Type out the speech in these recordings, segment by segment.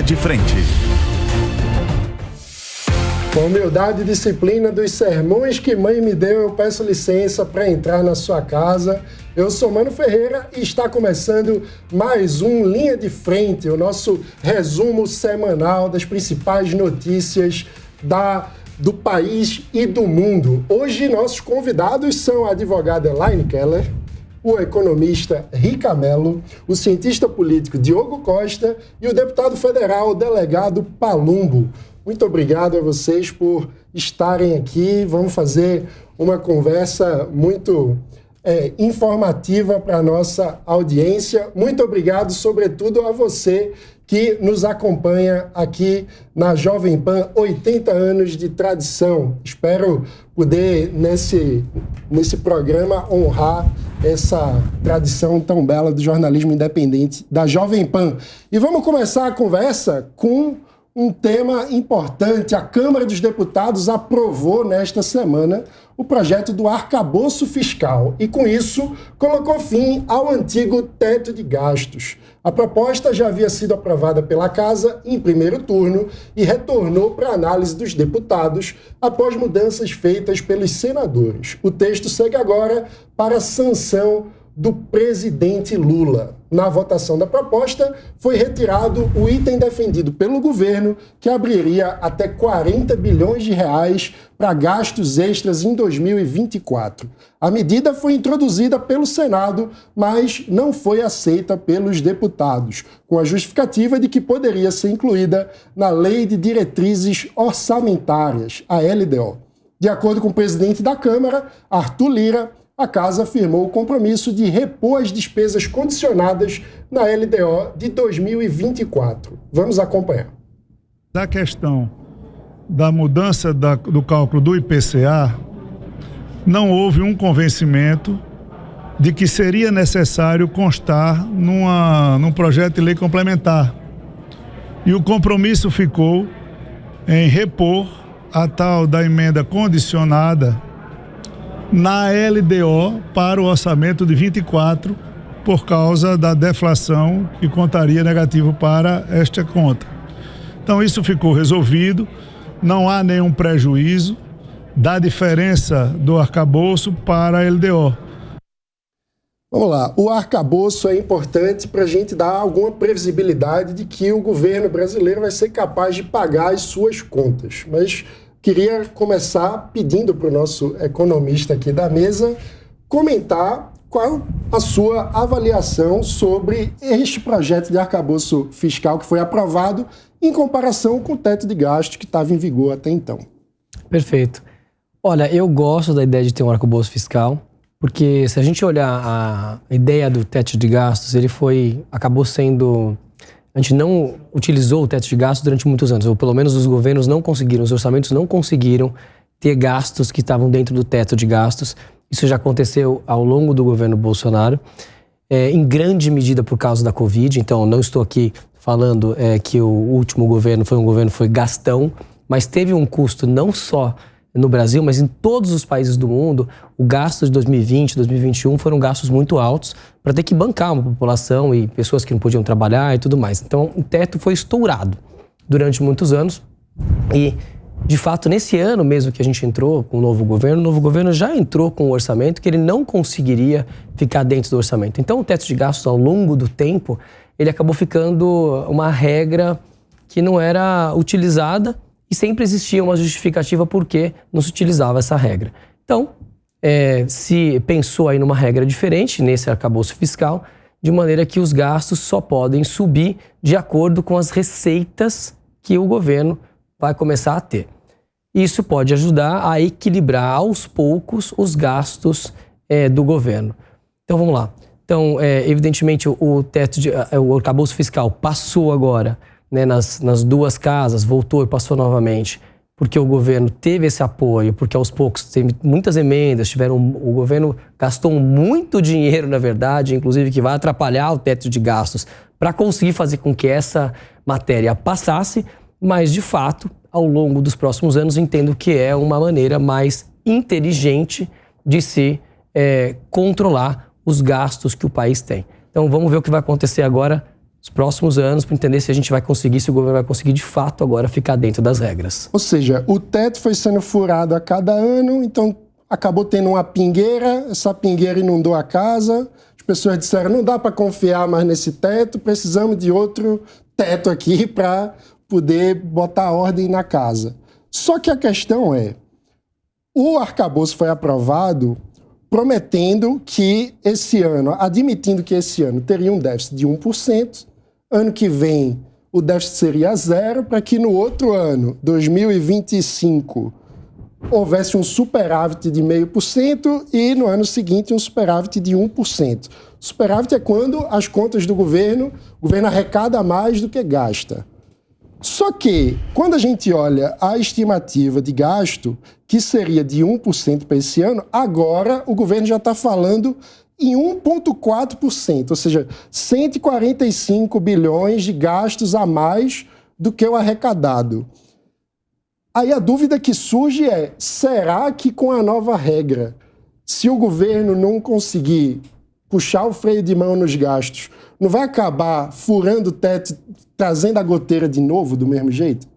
Linha de Frente. Com humildade e disciplina dos sermões que mãe me deu, eu peço licença para entrar na sua casa. Eu sou Mano Ferreira e está começando mais um Linha de Frente, o nosso resumo semanal das principais notícias do país e do mundo. Hoje nossos convidados são a advogada Elaine Keller, o economista Rica Mello, o cientista político Diogo Costa e o deputado federal delegado Palumbo. Muito obrigado a vocês por estarem aqui. Vamos fazer uma conversa muito informativa para a nossa audiência. Muito obrigado, sobretudo, a você que nos acompanha aqui na Jovem Pan, 80 anos de tradição. Espero poder, nesse programa, honrar essa tradição tão bela do jornalismo independente da Jovem Pan. E vamos começar a conversa com um tema importante. A Câmara dos Deputados aprovou nesta semana o projeto do arcabouço fiscal e, com isso, colocou fim ao antigo teto de gastos. A proposta já havia sido aprovada pela Casa em primeiro turno e retornou para a análise dos deputados após mudanças feitas pelos senadores. O texto segue agora para a sanção do presidente Lula. Na votação da proposta, foi retirado o item defendido pelo governo, que abriria até 40 bilhões de reais para gastos extras em 2024. A medida foi introduzida pelo Senado, mas não foi aceita pelos deputados, com a justificativa de que poderia ser incluída na Lei de Diretrizes Orçamentárias, a LDO. De acordo com o presidente da Câmara, Arthur Lira, a Casa afirmou o compromisso de repor as despesas condicionadas na LDO de 2024. Vamos acompanhar. Da questão da mudança do cálculo do IPCA, não houve um convencimento de que seria necessário constar num projeto de lei complementar. E o compromisso ficou em repor a tal da emenda condicionada na LDO para o orçamento de 24, por causa da deflação que contaria negativo para esta conta. Então isso ficou resolvido, não há nenhum prejuízo da diferença do arcabouço para a LDO. Vamos lá, o arcabouço é importante para a gente dar alguma previsibilidade de que o governo brasileiro vai ser capaz de pagar as suas contas, mas queria começar pedindo para o nosso economista aqui da mesa comentar qual a sua avaliação sobre este projeto de arcabouço fiscal que foi aprovado em comparação com o teto de gastos que estava em vigor até então. Perfeito. Olha, eu gosto da ideia de ter um arcabouço fiscal, porque se a gente olhar a ideia do teto de gastos, acabou sendo... A gente não utilizou o teto de gastos durante muitos anos, ou pelo menos os governos não conseguiram, os orçamentos não conseguiram ter gastos que estavam dentro do teto de gastos. Isso já aconteceu ao longo do governo Bolsonaro, em grande medida por causa da Covid. Então, não estou aqui falando que o último governo foi gastão, mas teve um custo não só no Brasil, mas em todos os países do mundo. O gasto de 2020, 2021 foram gastos muito altos para ter que bancar uma população e pessoas que não podiam trabalhar e tudo mais. Então, o teto foi estourado durante muitos anos e, de fato, nesse ano mesmo que a gente entrou com o novo governo já entrou com um orçamento que ele não conseguiria ficar dentro do orçamento. Então, o teto de gastos, ao longo do tempo, ele acabou ficando uma regra que não era utilizada e sempre existia uma justificativa por que não se utilizava essa regra. Então, se pensou aí numa regra diferente, nesse arcabouço fiscal, de maneira que os gastos só podem subir de acordo com as receitas que o governo vai começar a ter. Isso pode ajudar a equilibrar aos poucos os gastos do governo. Então, vamos lá. Então, evidentemente, o arcabouço fiscal passou agora, né, nas duas casas, voltou e passou novamente, porque o governo teve esse apoio, porque aos poucos teve muitas emendas, o governo gastou muito dinheiro, na verdade, inclusive que vai atrapalhar o teto de gastos, para conseguir fazer com que essa matéria passasse, mas de fato, ao longo dos próximos anos, entendo que é uma maneira mais inteligente de se controlar os gastos que o país tem. Então vamos ver o que vai acontecer agora os próximos anos para entender se a gente vai conseguir, se o governo vai conseguir de fato agora ficar dentro das regras. Ou seja, o teto foi sendo furado a cada ano, então acabou tendo uma pingueira, essa pingueira inundou a casa, as pessoas disseram, não dá para confiar mais nesse teto, precisamos de outro teto aqui para poder botar ordem na casa. Só que a questão é, o arcabouço foi aprovado prometendo que esse ano, admitindo que esse ano teria um déficit de 1%, ano que vem o déficit seria 0%, para que no outro ano, 2025, houvesse um superávit de 0,5% e no ano seguinte um superávit de 1%. Superávit é quando as contas do governo, o governo arrecada mais do que gasta. Só que, quando a gente olha a estimativa de gasto, que seria de 1% para esse ano, agora o governo já está falando em 1,4%, ou seja, 145 bilhões de gastos a mais do que o arrecadado. Aí a dúvida que surge é, será que com a nova regra, se o governo não conseguir puxar o freio de mão nos gastos, não vai acabar furando o teto, trazendo a goteira de novo, do mesmo jeito?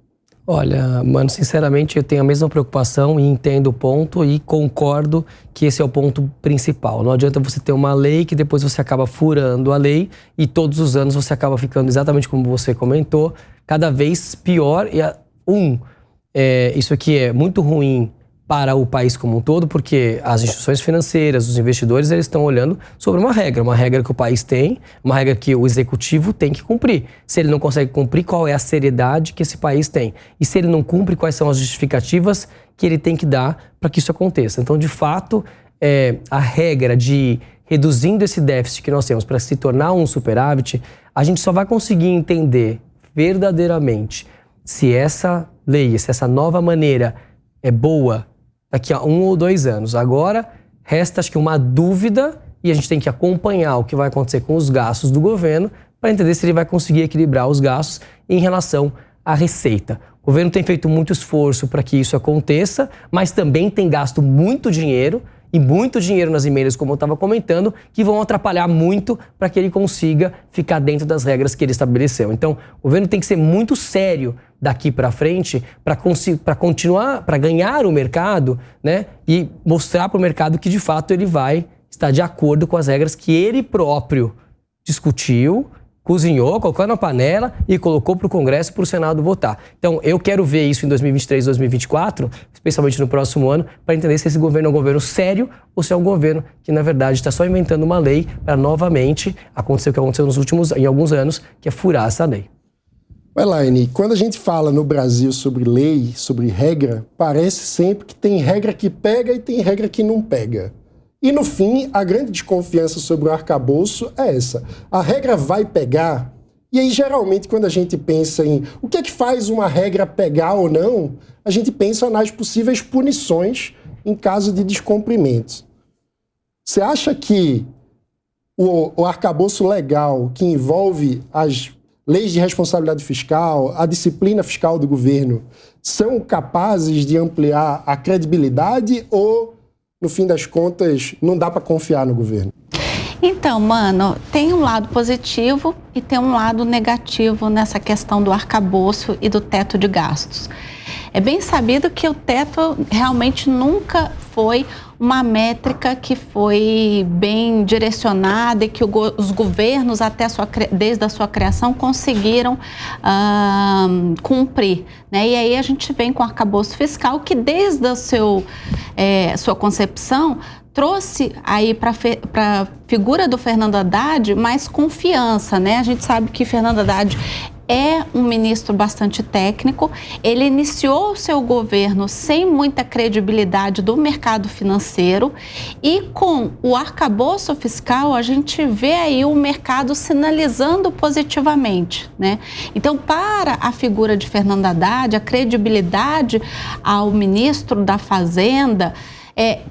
Olha, mano, sinceramente eu tenho a mesma preocupação e entendo o ponto e concordo que esse é o ponto principal. Não adianta você ter uma lei que depois você acaba furando a lei e todos os anos você acaba ficando exatamente como você comentou, cada vez pior. Isso aqui é muito ruim para o país como um todo, porque as instituições financeiras, os investidores, eles estão olhando sobre uma regra que o país tem, uma regra que o executivo tem que cumprir. Se ele não consegue cumprir, qual é a seriedade que esse país tem? E se ele não cumpre, quais são as justificativas que ele tem que dar para que isso aconteça? Então, de fato, a regra de reduzindo esse déficit que nós temos para se tornar um superávit, a gente só vai conseguir entender verdadeiramente se essa lei, se essa nova maneira é boa daqui a 1 ou 2 anos. Agora, resta acho que uma dúvida e a gente tem que acompanhar o que vai acontecer com os gastos do governo para entender se ele vai conseguir equilibrar os gastos em relação à receita. O governo tem feito muito esforço para que isso aconteça, mas também tem gasto muito dinheiro e muito dinheiro nas emendas, como eu estava comentando, que vão atrapalhar muito para que ele consiga ficar dentro das regras que ele estabeleceu. Então, o governo tem que ser muito sério daqui para frente para continuar, para ganhar o mercado, né? E mostrar para o mercado que, de fato, ele vai estar de acordo com as regras que ele próprio discutiu, cozinhou, colocou na panela e colocou para o Congresso e para o Senado votar. Então, eu quero ver isso em 2023, 2024, especialmente no próximo ano, para entender se esse governo é um governo sério ou se é um governo que, na verdade, está só inventando uma lei para novamente acontecer o que aconteceu em alguns anos, que é furar essa lei. Elaine, quando a gente fala no Brasil sobre lei, sobre regra, parece sempre que tem regra que pega e tem regra que não pega. E, no fim, a grande desconfiança sobre o arcabouço é essa. A regra vai pegar, e aí, geralmente, quando a gente pensa em o que é que faz uma regra pegar ou não, a gente pensa nas possíveis punições em caso de descumprimento. Você acha que o arcabouço legal, que envolve as leis de responsabilidade fiscal, a disciplina fiscal do governo, são capazes de ampliar a credibilidade ou, no fim das contas, não dá para confiar no governo? Então, mano, tem um lado positivo e tem um lado negativo nessa questão do arcabouço e do teto de gastos. É bem sabido que o teto realmente nunca foi uma métrica que foi bem direcionada e que os governos, desde a sua criação, conseguiram cumprir, né? E aí a gente vem com o arcabouço fiscal que, desde a sua concepção, trouxe aí para a figura do Fernando Haddad mais confiança, né? A gente sabe que Fernando Haddad é um ministro bastante técnico, ele iniciou o seu governo sem muita credibilidade do mercado financeiro e com o arcabouço fiscal a gente vê aí o mercado sinalizando positivamente, né? Então, para a figura de Fernando Haddad, a credibilidade ao ministro da Fazenda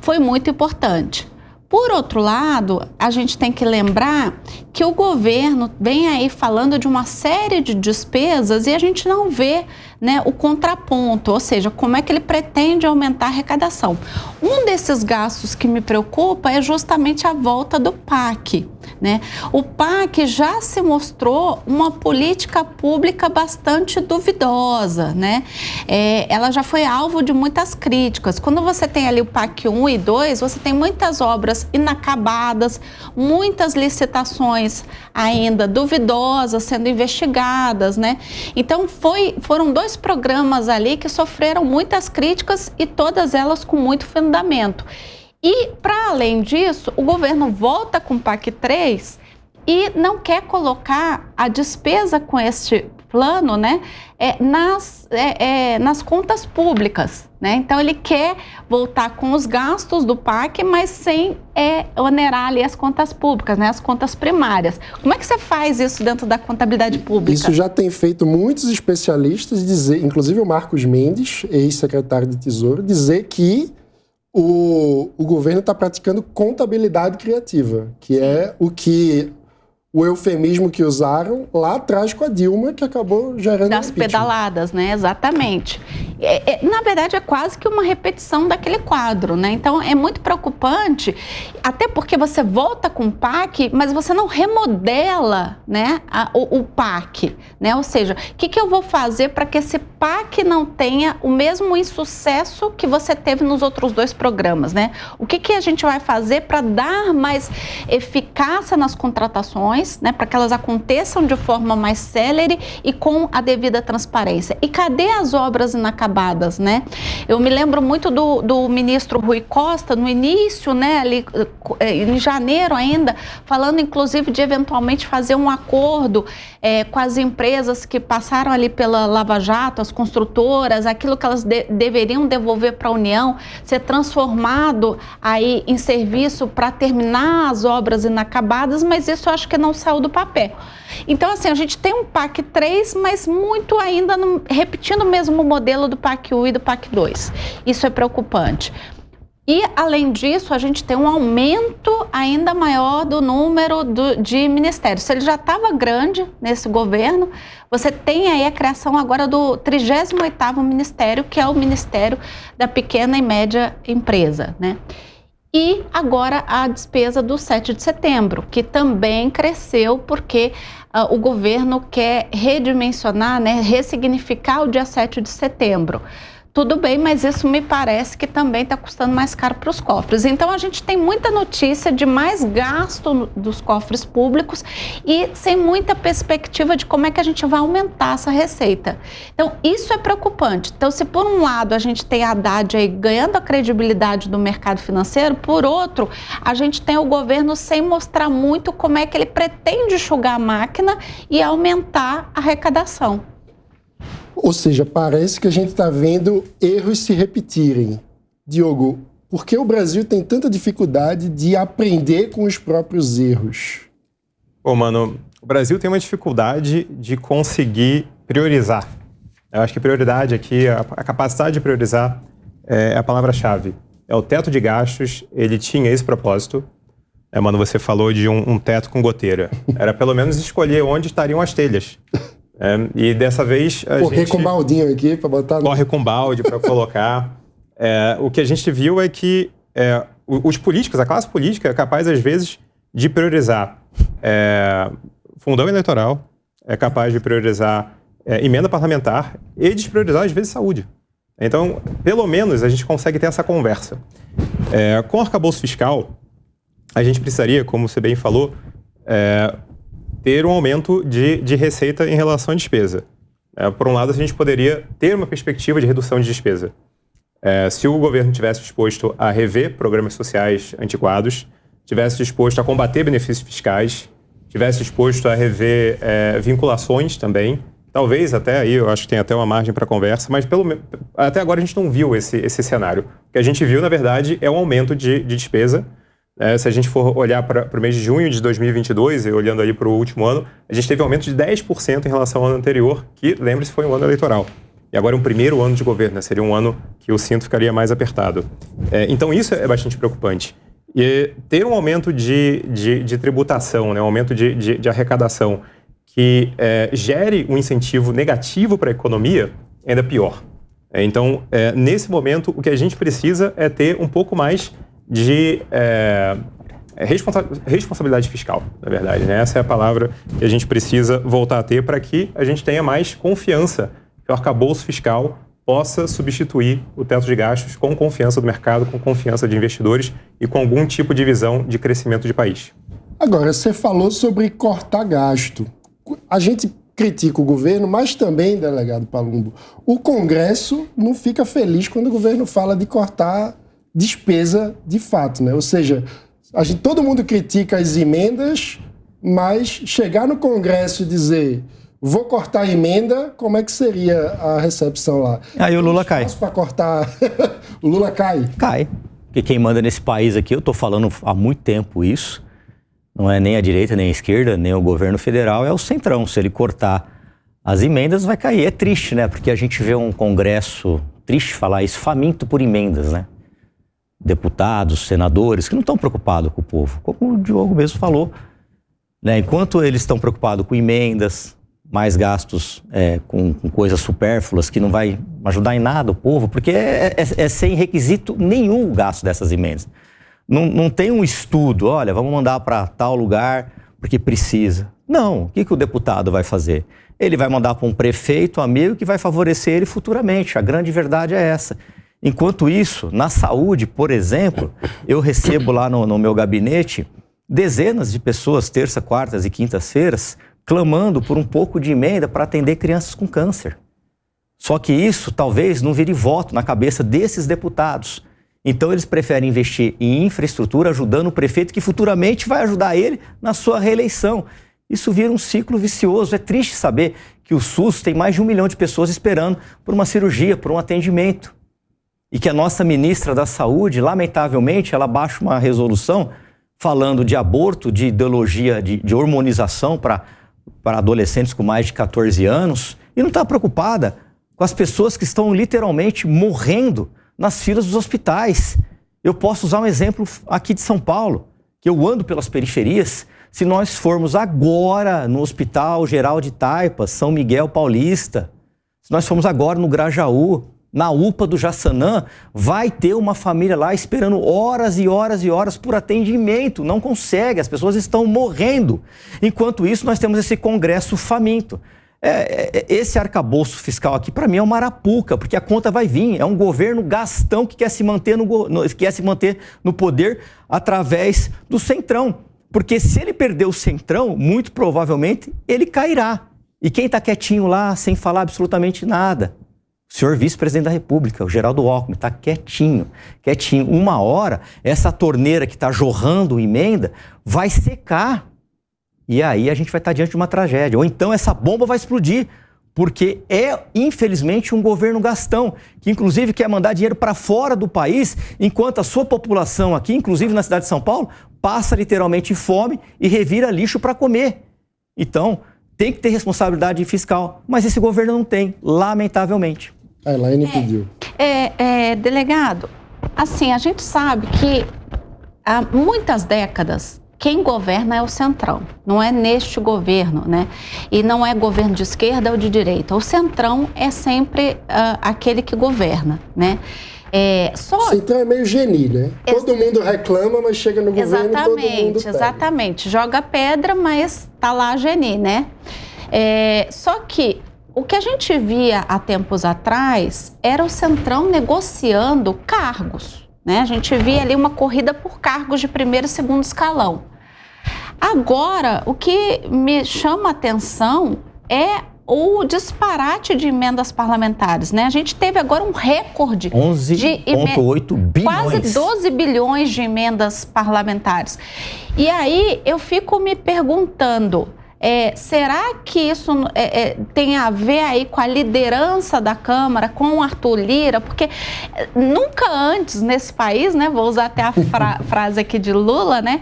foi muito importante. Por outro lado, a gente tem que lembrar que o governo vem aí falando de uma série de despesas e a gente não vê, né, o contraponto, ou seja, como é que ele pretende aumentar a arrecadação. Um desses gastos que me preocupa é justamente a volta do PAC. né? O PAC já se mostrou uma política pública bastante duvidosa, né? Ela já foi alvo de muitas críticas. Quando você tem ali o PAC 1 e 2, você tem muitas obras inacabadas, muitas licitações ainda duvidosas sendo investigadas, né? Então foram 2 programas ali que sofreram muitas críticas e todas elas com muito fundamento. E, para além disso, o governo volta com o PAC 3 e não quer colocar a despesa com este plano, né, nas contas públicas, né? Então, ele quer voltar com os gastos do PAC, mas sem onerar ali as contas públicas, né, as contas primárias. Como é que você faz isso dentro da contabilidade pública? Isso já tem feito muitos especialistas dizer, inclusive o Marcos Mendes, ex-secretário de Tesouro, dizer que o governo está praticando contabilidade criativa, que é o eufemismo que usaram lá atrás com a Dilma, que acabou gerando das pedaladas, né? Exatamente. Na verdade, é quase que uma repetição daquele quadro, né? Então, é muito preocupante, até porque você volta com o PAC, mas você não remodela, né, o PAC, né? Ou seja, o que eu vou fazer para que esse PAC não tenha o mesmo insucesso que você teve nos outros 2 programas, né? O que a gente vai fazer para dar mais eficácia nas contratações, né, para que elas aconteçam de forma mais célere e com a devida transparência. E cadê as obras inacabadas, né? Eu me lembro muito do ministro Rui Costa, no início, né, ali em janeiro ainda, falando inclusive de eventualmente fazer um acordo com as empresas que passaram ali pela Lava Jato, as construtoras, aquilo que elas deveriam devolver para a União, ser transformado aí em serviço para terminar as obras inacabadas, mas isso eu acho que não saiu do papel. Então, assim, a gente tem um PAC 3, mas muito ainda repetindo o mesmo modelo do PAC 1 e do PAC 2. Isso é preocupante. E, além disso, a gente tem um aumento ainda maior do número de ministérios. Se ele já estava grande nesse governo, você tem aí a criação agora do 38º ministério, que é o Ministério da Pequena e Média Empresa, né? E agora a despesa do 7 de setembro, que também cresceu porque o governo quer redimensionar, né, ressignificar o dia 7 de setembro. Tudo bem, mas isso me parece que também está custando mais caro para os cofres. Então, a gente tem muita notícia de mais gasto dos cofres públicos e sem muita perspectiva de como é que a gente vai aumentar essa receita. Então, isso é preocupante. Então, se por um lado a gente tem a Haddad aí ganhando a credibilidade do mercado financeiro, por outro, a gente tem o governo sem mostrar muito como é que ele pretende enxugar a máquina e aumentar a arrecadação. Ou seja, parece que a gente está vendo erros se repetirem. Diogo, por que o Brasil tem tanta dificuldade de aprender com os próprios erros? Pô, mano, o Brasil tem uma dificuldade de conseguir priorizar. Eu acho que prioridade aqui, a capacidade de priorizar é a palavra-chave. É o teto de gastos, ele tinha esse propósito. Mano, você falou de um teto com goteira. Era pelo menos escolher onde estariam as telhas. E dessa vez a correr gente... com baldinho aqui para botar... Corre com balde para colocar. O que a gente viu é que os políticos, a classe política é capaz às vezes de priorizar fundão eleitoral, é capaz de priorizar emenda parlamentar e despriorizar às vezes saúde. Então, pelo menos a gente consegue ter essa conversa. Com o arcabouço fiscal, a gente precisaria, como você bem falou, ter um aumento de receita em relação à despesa. Por um lado, a gente poderia ter uma perspectiva de redução de despesa. Se o governo tivesse disposto a rever programas sociais antiquados, tivesse disposto a combater benefícios fiscais, tivesse disposto a rever vinculações também, talvez até aí, eu acho que tem até uma margem para conversa, mas até agora a gente não viu esse cenário. O que a gente viu, na verdade, é um aumento de despesa. Se a gente for olhar para o mês de junho de 2022, e olhando ali para o último ano, a gente teve um aumento de 10% em relação ao ano anterior, que, lembre-se, foi um ano eleitoral. E agora um primeiro ano de governo, seria um ano que o cinto ficaria mais apertado. Então isso é bastante preocupante. E ter um aumento de tributação, né, um aumento de arrecadação que gere um incentivo negativo para a economia, é ainda pior. Então, nesse momento, o que a gente precisa é ter um pouco mais de responsabilidade fiscal, na verdade, né? Essa é a palavra que a gente precisa voltar a ter para que a gente tenha mais confiança que o arcabouço fiscal possa substituir o teto de gastos com confiança do mercado, com confiança de investidores e com algum tipo de visão de crescimento de país. Agora, você falou sobre cortar gasto. A gente critica o governo, mas também, delegado Palumbo, o Congresso não fica feliz quando o governo fala de cortar despesa de fato, né? Ou seja, todo mundo critica as emendas, mas chegar no Congresso e dizer vou cortar a emenda, como é que seria a recepção lá? Aí o Lula cai. Para cortar, o Lula cai? Cai. Porque quem manda nesse país aqui, eu estou falando há muito tempo isso, não é nem a direita, nem a esquerda, nem o governo federal, é o centrão. Se ele cortar as emendas, vai cair. É triste, né? Porque a gente vê um Congresso, triste falar isso, faminto por emendas, né? Deputados, senadores, que não estão preocupados com o povo, como o Diogo mesmo falou, né? Enquanto eles estão preocupados com emendas, mais gastos com coisas supérfluas que não vai ajudar em nada o povo, porque é sem requisito nenhum o gasto dessas emendas. Não tem um estudo, olha, vamos mandar para tal lugar porque precisa. Não, o que o deputado vai fazer? Ele vai mandar para um prefeito amigo que vai favorecer ele futuramente. A grande verdade é essa. Enquanto isso, na saúde, por exemplo, eu recebo lá no meu gabinete dezenas de pessoas, terça, quartas e quintas-feiras, clamando por um pouco de emenda para atender crianças com câncer. Só que isso talvez não vire voto na cabeça desses deputados. Então eles preferem investir em infraestrutura, ajudando o prefeito que futuramente vai ajudar ele na sua reeleição. Isso vira um ciclo vicioso. É triste saber que o SUS tem mais de 1 milhão de pessoas esperando por uma cirurgia, por um atendimento. E que a nossa ministra da Saúde, lamentavelmente, ela baixa uma resolução falando de aborto, de ideologia de hormonização para adolescentes com mais de 14 anos e não está preocupada com as pessoas que estão literalmente morrendo nas filas dos hospitais. Eu posso usar um exemplo aqui de São Paulo, que eu ando pelas periferias. Se nós formos agora no Hospital Geral de Taipas, São Miguel Paulista, se nós formos agora no Grajaú, na UPA do Jaçanã, vai ter uma família lá esperando horas e horas e horas por atendimento. Não consegue, as pessoas estão morrendo. Enquanto isso, nós temos esse Congresso faminto. Esse arcabouço fiscal aqui, para mim, é uma arapuca, porque a conta vai vir. É um governo gastão que quer se manter no poder através do centrão. Porque se ele perder o centrão, muito provavelmente ele cairá. E quem está quietinho lá, sem falar absolutamente nada? O senhor vice-presidente da República, o Geraldo Alckmin, está quietinho. Uma hora, essa torneira que está jorrando emenda vai secar. E aí a gente vai estar diante de uma tragédia. Ou então essa bomba vai explodir, porque infelizmente, um governo gastão, que inclusive quer mandar dinheiro para fora do país, enquanto a sua população aqui, inclusive na cidade de São Paulo, passa literalmente fome e revira lixo para comer. Então, tem que ter responsabilidade fiscal, mas esse governo não tem, lamentavelmente. A Elaine pediu. Delegado, assim, a gente sabe que há muitas décadas quem governa é o centrão, não é neste governo, né? E não é governo de esquerda ou de direita. O centrão é sempre aquele que governa, né? O centrão é meio geni, né? Todo mundo reclama, mas chega no governo e todo mundo pega. Exatamente. Joga pedra, mas tá lá a geni, né? Só que o que a gente via há tempos atrás era o centrão negociando cargos, né? A gente via ali uma corrida por cargos de primeiro e segundo escalão. Agora, o que me chama a atenção é o disparate de emendas parlamentares, né? A gente teve agora um recorde 11,8 bilhões. Quase 12 bilhões de emendas parlamentares. E aí eu fico me perguntando, será que isso tem a ver aí com a liderança da Câmara, com o Arthur Lira? Porque nunca antes nesse país, né, vou usar até a frase aqui de Lula, né,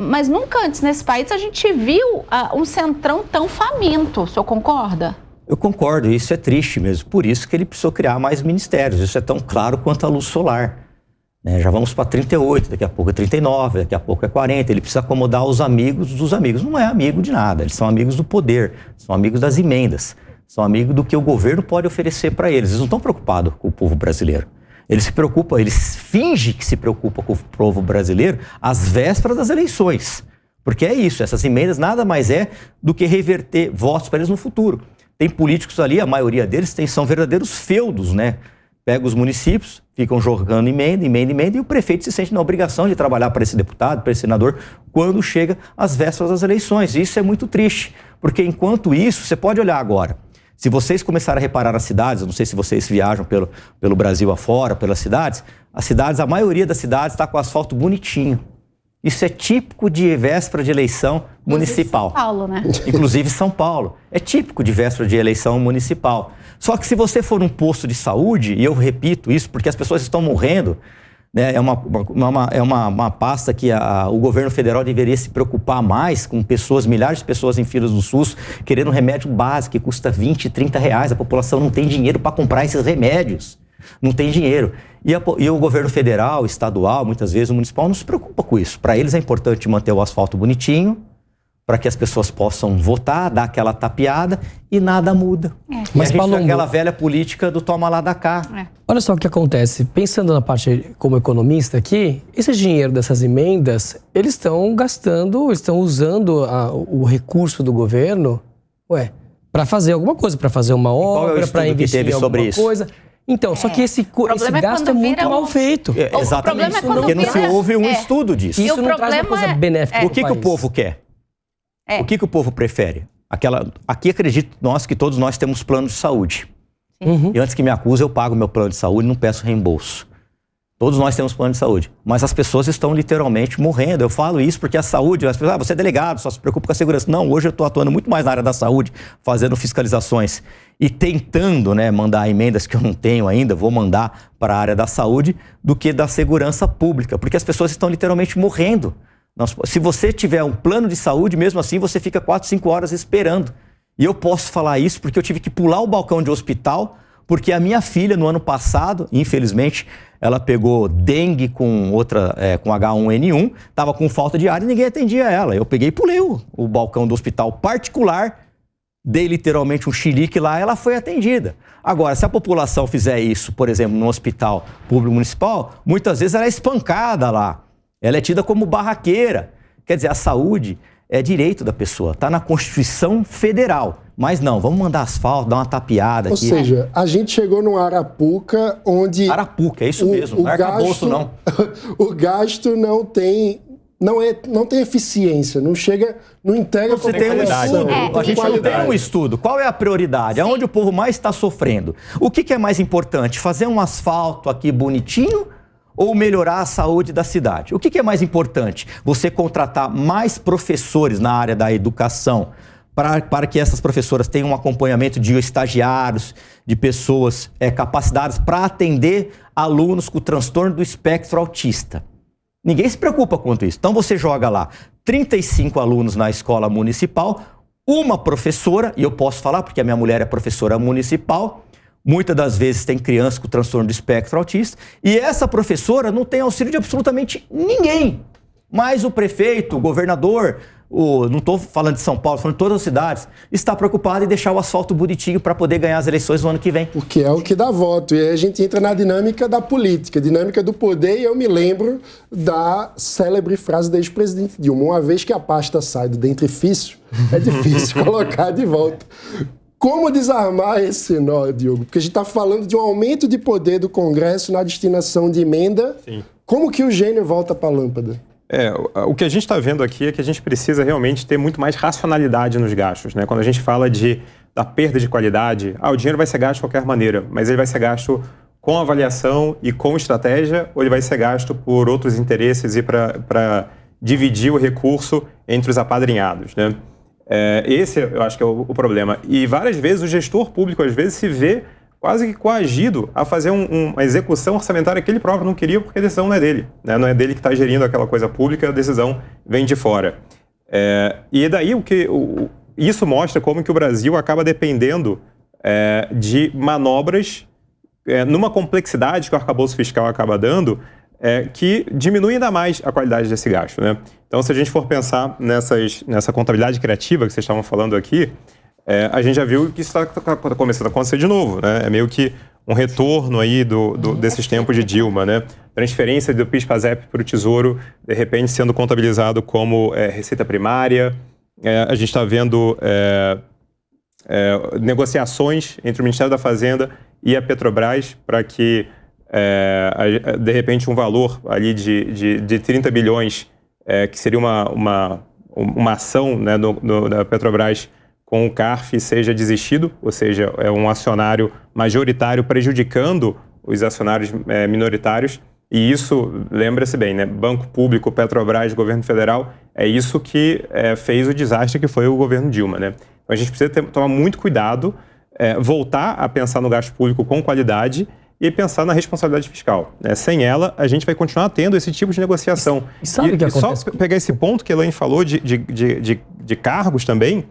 mas nunca antes nesse país a gente viu um centrão tão faminto. O senhor concorda? Eu concordo, isso é triste mesmo. Por isso que ele precisou criar mais ministérios. Isso é tão claro quanto a luz solar. Já vamos para 38, daqui a pouco é 39, daqui a pouco é 40. Ele precisa acomodar os amigos dos amigos. Não é amigo de nada, eles são amigos do poder, são amigos das emendas, são amigos do que o governo pode oferecer para eles. Eles não estão preocupados com o povo brasileiro. Ele se preocupa, ele finge que se preocupa com o povo brasileiro às vésperas das eleições. Porque é isso, essas emendas nada mais é do que reverter votos para eles no futuro. Tem políticos ali, a maioria deles são verdadeiros feudos, né? Pega os municípios, ficam jogando emenda, e o prefeito se sente na obrigação de trabalhar para esse deputado, para esse senador, quando chega às vésperas das eleições. E isso é muito triste, porque enquanto isso, você pode olhar agora. Se vocês começarem a reparar nas cidades, eu não sei se vocês viajam pelo Brasil afora, pelas cidades, a maioria das cidades está com asfalto bonitinho. Isso é típico de véspera de eleição municipal. São Paulo, né? Inclusive São Paulo. É típico de véspera de eleição municipal. Só que se você for num posto de saúde, e eu repito isso porque as pessoas estão morrendo, né, é uma pasta que o governo federal deveria se preocupar mais com pessoas, milhares de pessoas em filas do SUS, querendo um remédio básico que custa 20, 30 reais. A população não tem dinheiro para comprar esses remédios. Não tem dinheiro. E o governo federal, estadual, muitas vezes o municipal, não se preocupa com isso. Para eles é importante manter o asfalto bonitinho, para que as pessoas possam votar, dar aquela tapeada e nada muda. Mas, a gente Palombo, tem aquela velha política do toma lá da cá. Olha só o que acontece. Pensando na parte como economista aqui, esse dinheiro dessas emendas, eles estão gastando, estão usando o recurso do governo, para fazer alguma coisa, para fazer uma obra, para investir em alguma coisa. Então, só que esse gasto é muito mal feito. Exatamente, porque não se houve um estudo disso. Isso não traz uma coisa benéfica. O que o povo quer? O que o povo prefere? Aqui acredito que todos nós temos plano de saúde. E antes que me acuse, eu pago meu plano de saúde e não peço reembolso. Todos nós temos plano de saúde. Mas as pessoas estão literalmente morrendo. Eu falo isso porque a saúde, as pessoas, você é delegado, só se preocupa com a segurança. Não, hoje eu estou atuando muito mais na área da saúde, fazendo fiscalizações e tentando, né, mandar emendas que eu não tenho ainda, vou mandar para a área da saúde, do que da segurança pública. Porque as pessoas estão literalmente morrendo. Se você tiver um plano de saúde, mesmo assim, você fica 4, 5 horas esperando. E eu posso falar isso porque eu tive que pular o balcão de hospital, porque a minha filha, no ano passado, infelizmente, ela pegou dengue com com H1N1, estava com falta de ar e ninguém atendia ela. Eu peguei e pulei o balcão do hospital particular, dei literalmente um chilique lá, ela foi atendida. Agora, se a população fizer isso, por exemplo, no hospital público municipal, muitas vezes ela é espancada lá. Ela é tida como barraqueira. Quer dizer, a saúde é direito da pessoa, está na Constituição Federal. Mas não, vamos mandar asfalto, dar uma tapeada aqui. Ou seja, a gente chegou no Arapuca, onde... Arapuca, é isso mesmo, não é arcabouço não. O gasto não tem eficiência, não entrega Você tem um estudo, a gente não tem um estudo. Qual é a prioridade? Aonde o povo mais está sofrendo? O que é mais importante? Fazer um asfalto aqui bonitinho ou melhorar a saúde da cidade? O que é mais importante? Você contratar mais professores na área da educação para que essas professoras tenham um acompanhamento de estagiários, de pessoas capacitadas para atender alunos com transtorno do espectro autista. Ninguém se preocupa quanto isso. Então você joga lá 35 alunos na escola municipal, uma professora, e eu posso falar porque a minha mulher é professora municipal, muitas das vezes tem crianças com transtorno do espectro autista, e essa professora não tem auxílio de absolutamente ninguém. Mas o prefeito, o governador, não estou falando de São Paulo, falando de todas as cidades, está preocupado em deixar o asfalto bonitinho para poder ganhar as eleições no ano que vem. Porque é o que dá voto. E aí a gente entra na dinâmica da política, dinâmica do poder, e eu me lembro da célebre frase da ex-presidente Dilma: uma vez que a pasta sai do dentrifício, é difícil colocar de volta. Como desarmar esse nó, Diogo? Porque a gente está falando de um aumento de poder do Congresso na destinação de emenda. Sim. Como que o gênio volta para a lâmpada? O que a gente está vendo aqui é que a gente precisa realmente ter muito mais racionalidade nos gastos, né? Quando a gente fala da perda de qualidade, o dinheiro vai ser gasto de qualquer maneira, mas ele vai ser gasto com avaliação e com estratégia, ou ele vai ser gasto por outros interesses e para dividir o recurso entre os apadrinhados, né? Esse eu acho que é o problema. E várias vezes o gestor público às vezes se vê quase que coagido a fazer uma execução orçamentária que ele próprio não queria, porque a decisão não é dele, né? Não é dele que está gerindo aquela coisa pública, a decisão vem de fora. E daí isso mostra como que o Brasil acaba dependendo de manobras numa complexidade que o arcabouço fiscal acaba dando, que diminui ainda mais a qualidade desse gasto, né? Então, se a gente for pensar nessa contabilidade criativa que vocês estavam falando aqui, a gente já viu que isso está começando a acontecer de novo, né? É meio que um retorno aí desses tempos de Dilma, né? Transferência do PIS/PASEP para o Tesouro, de repente sendo contabilizado como receita primária. A gente está vendo negociações entre o Ministério da Fazenda e a Petrobras para que, de repente, um valor ali de 30 bilhões, que seria uma ação, né, da Petrobras com o CARF, seja desistido, ou seja, é um acionário majoritário prejudicando os acionários minoritários. E isso, lembra-se bem, né? Banco Público, Petrobras, Governo Federal, é isso que fez o desastre que foi o governo Dilma, né? Então a gente precisa tomar muito cuidado, voltar a pensar no gasto público com qualidade e pensar na responsabilidade fiscal. Sem ela, a gente vai continuar tendo esse tipo de negociação. E sabe o que acontece? Só pegar esse ponto que a Elaine falou de cargos também,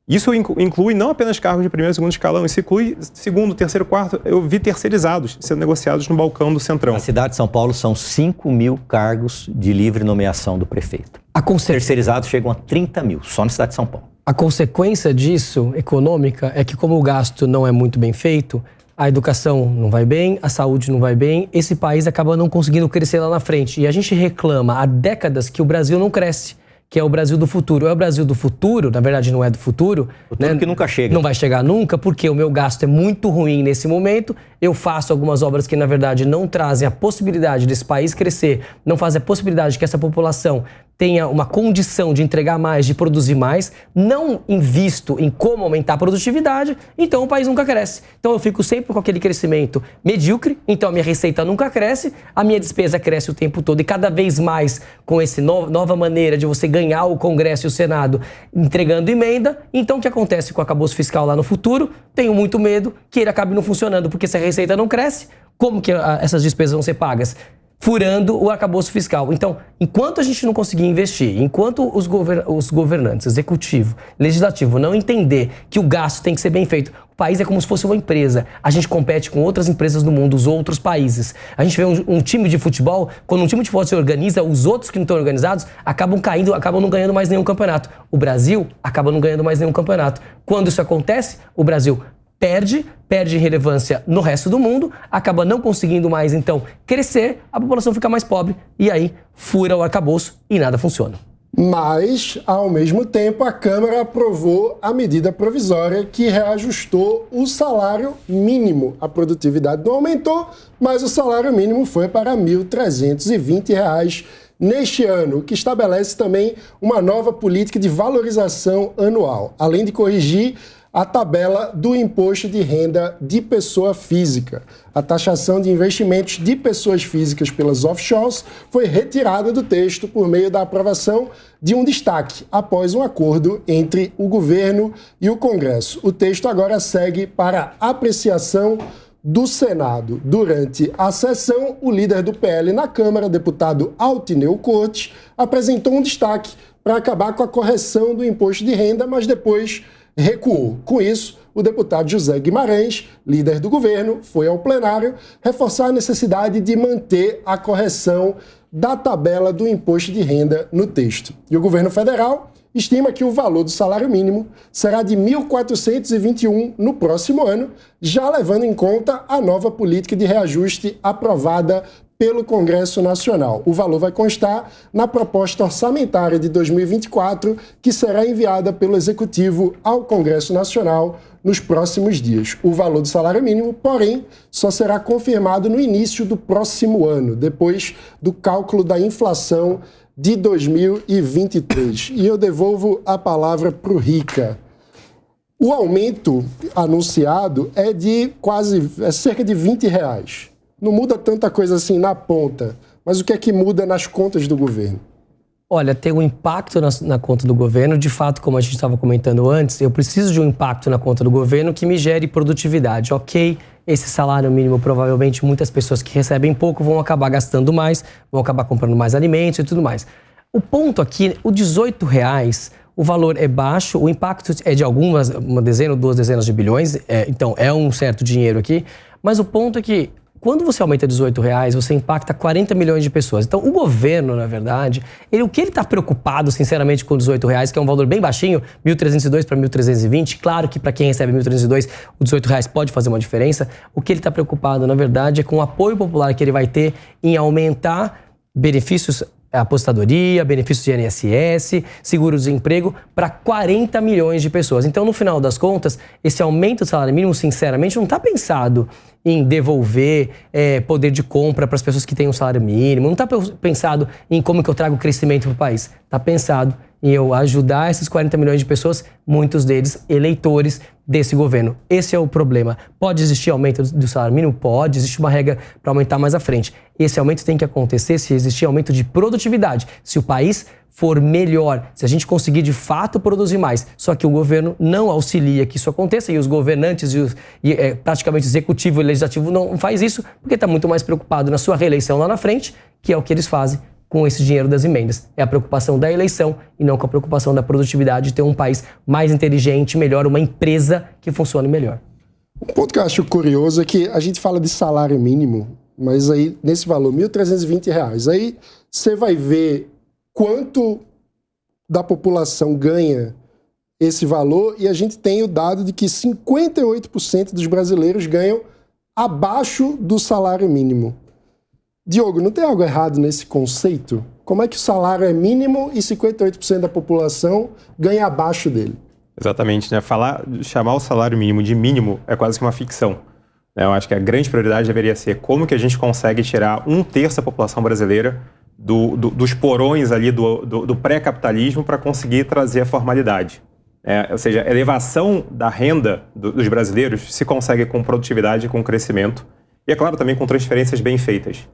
isso inclui não apenas cargos de primeiro e segundo escalão, isso inclui segundo, terceiro, quarto. Eu vi terceirizados sendo negociados no balcão do Centrão. Na cidade de São Paulo são 5 mil cargos de livre nomeação do prefeito. Terceirizados chegam a 30 mil, só na cidade de São Paulo. A consequência disso, econômica, é que como o gasto não é muito bem feito, a educação não vai bem, a saúde não vai bem, esse país acaba não conseguindo crescer lá na frente. E a gente reclama há décadas que o Brasil não cresce, que é o Brasil do futuro. É o Brasil do futuro, na verdade não é do futuro. Futuro, né? Que nunca chega. Não vai chegar nunca, porque o meu gasto é muito ruim nesse momento. Eu faço algumas obras que, na verdade, não trazem a possibilidade desse país crescer, não fazem a possibilidade que essa população tenha uma condição de entregar mais, de produzir mais, não invisto em como aumentar a produtividade, então o país nunca cresce. Então eu fico sempre com aquele crescimento medíocre, então a minha receita nunca cresce, a minha despesa cresce o tempo todo e cada vez mais com essa nova maneira de você ganhar o Congresso e o Senado entregando emenda. Então o que acontece com o arcabouço fiscal lá no futuro? Tenho muito medo que ele acabe não funcionando, porque se a receita não cresce, como que essas despesas vão ser pagas? Furando o arcabouço fiscal. Então, enquanto a gente não conseguir investir, enquanto os governantes, executivo, legislativo, não entender que o gasto tem que ser bem feito, o país é como se fosse uma empresa. A gente compete com outras empresas do mundo, os outros países. A gente vê um time de futebol, quando um time de futebol se organiza, os outros que não estão organizados acabam caindo, acabam não ganhando mais nenhum campeonato. O Brasil acaba não ganhando mais nenhum campeonato. Quando isso acontece, o Brasil perde relevância no resto do mundo, acaba não conseguindo mais, então, crescer, a população fica mais pobre e aí fura o arcabouço e nada funciona. Mas, ao mesmo tempo, a Câmara aprovou a medida provisória que reajustou o salário mínimo. A produtividade não aumentou, mas o salário mínimo foi para R$ 1.320 neste ano, o que estabelece também uma nova política de valorização anual, além de corrigir a tabela do imposto de renda de pessoa física. A taxação de investimentos de pessoas físicas pelas offshores foi retirada do texto por meio da aprovação de um destaque, após um acordo entre o governo e o Congresso. O texto agora segue para apreciação do Senado. Durante a sessão, o líder do PL na Câmara, deputado Altineu Cortes, apresentou um destaque para acabar com a correção do imposto de renda, mas depois recuou. Com isso, o deputado José Guimarães, líder do governo, foi ao plenário reforçar a necessidade de manter a correção da tabela do imposto de renda no texto. E o governo federal estima que o valor do salário mínimo será de R$ 1.421 no próximo ano, já levando em conta a nova política de reajuste aprovada pelo Congresso Nacional. O valor vai constar na proposta orçamentária de 2024, que será enviada pelo Executivo ao Congresso Nacional nos próximos dias. O valor do salário mínimo, porém, só será confirmado no início do próximo ano, depois do cálculo da inflação de 2023. E eu devolvo a palavra para o Rica. O aumento anunciado é de cerca de R$20. Não muda tanta coisa assim na ponta, mas o que é que muda nas contas do governo? Olha, tem um impacto na conta do governo. De fato, como a gente estava comentando antes, eu preciso de um impacto na conta do governo que me gere produtividade. Ok, esse salário mínimo, provavelmente muitas pessoas que recebem pouco vão acabar gastando mais, vão acabar comprando mais alimentos e tudo mais. O ponto aqui, o R$18, o valor é baixo, o impacto é de uma dezena ou 2 dezenas de bilhões, então é um certo dinheiro aqui, mas o ponto é que quando você aumenta R$18, você impacta 40 milhões de pessoas. Então, o governo, na verdade, o que ele está preocupado, sinceramente, com R$18, que é um valor bem baixinho, 1.302 para 1.320, claro que para quem recebe 1.302, o R$18 pode fazer uma diferença. O que ele está preocupado, na verdade, é com o apoio popular que ele vai ter em aumentar benefícios, aposentadoria, benefícios de INSS, seguro-desemprego para 40 milhões de pessoas. Então, no final das contas, esse aumento do salário mínimo, sinceramente, não está pensado em devolver poder de compra para as pessoas que têm um salário mínimo, não está pensado em como que eu trago crescimento para o país. Está pensado em eu ajudar esses 40 milhões de pessoas, muitos deles eleitores desse governo. Esse é o problema. Pode existir aumento do salário mínimo? Pode, existe uma regra para aumentar mais à frente. Esse aumento tem que acontecer se existir aumento de produtividade, se o país for melhor, se a gente conseguir de fato produzir mais. Só que o governo não auxilia que isso aconteça e os governantes praticamente o executivo e o legislativo não faz isso porque está muito mais preocupado na sua reeleição lá na frente, que é o que eles fazem com esse dinheiro das emendas. É a preocupação da eleição e não com a preocupação da produtividade de ter um país mais inteligente, melhor, uma empresa que funcione melhor. Um ponto que eu acho curioso é que a gente fala de salário mínimo, mas aí nesse valor, R$1.320, aí você vai ver quanto da população ganha esse valor e a gente tem o dado de que 58% dos brasileiros ganham abaixo do salário mínimo. Diogo, não tem algo errado nesse conceito? Como é que o salário é mínimo e 58% da população ganha abaixo dele? Exatamente, né? Chamar o salário mínimo de mínimo é quase que uma ficção. Eu acho que a grande prioridade deveria ser como que a gente consegue tirar 1/3 da população brasileira dos porões ali do pré-capitalismo para conseguir trazer a formalidade. Ou seja, a elevação da renda dos brasileiros se consegue com produtividade, com crescimento e, é claro, também com transferências bem feitas.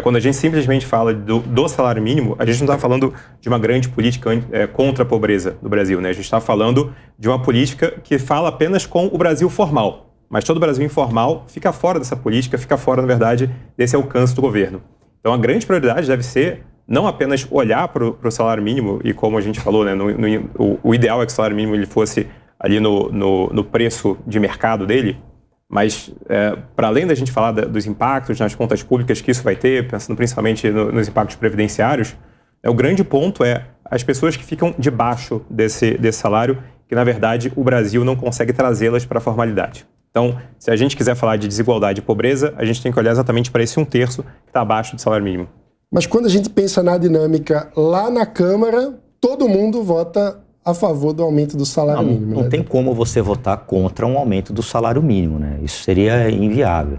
Quando a gente simplesmente fala do salário mínimo, a gente não está falando de uma grande política contra a pobreza do Brasil, né? A gente está falando de uma política que fala apenas com o Brasil formal. Mas todo o Brasil informal fica fora dessa política, fica fora, na verdade, desse alcance do governo. Então, a grande prioridade deve ser não apenas olhar para o salário mínimo, e como a gente falou, né, o ideal é que o salário mínimo ele fosse ali no preço de mercado dele, mas para além da gente falar dos impactos nas contas públicas que isso vai ter, pensando principalmente nos impactos previdenciários, o grande ponto é as pessoas que ficam debaixo desse salário, que na verdade o Brasil não consegue trazê-las para a formalidade. Então, se a gente quiser falar de desigualdade e pobreza, a gente tem que olhar exatamente para esse 1/3 que está abaixo do salário mínimo. Mas quando a gente pensa na dinâmica lá na Câmara, todo mundo vota a favor do aumento do salário mínimo. Não tem como você votar contra um aumento do salário mínimo, né? Isso seria inviável.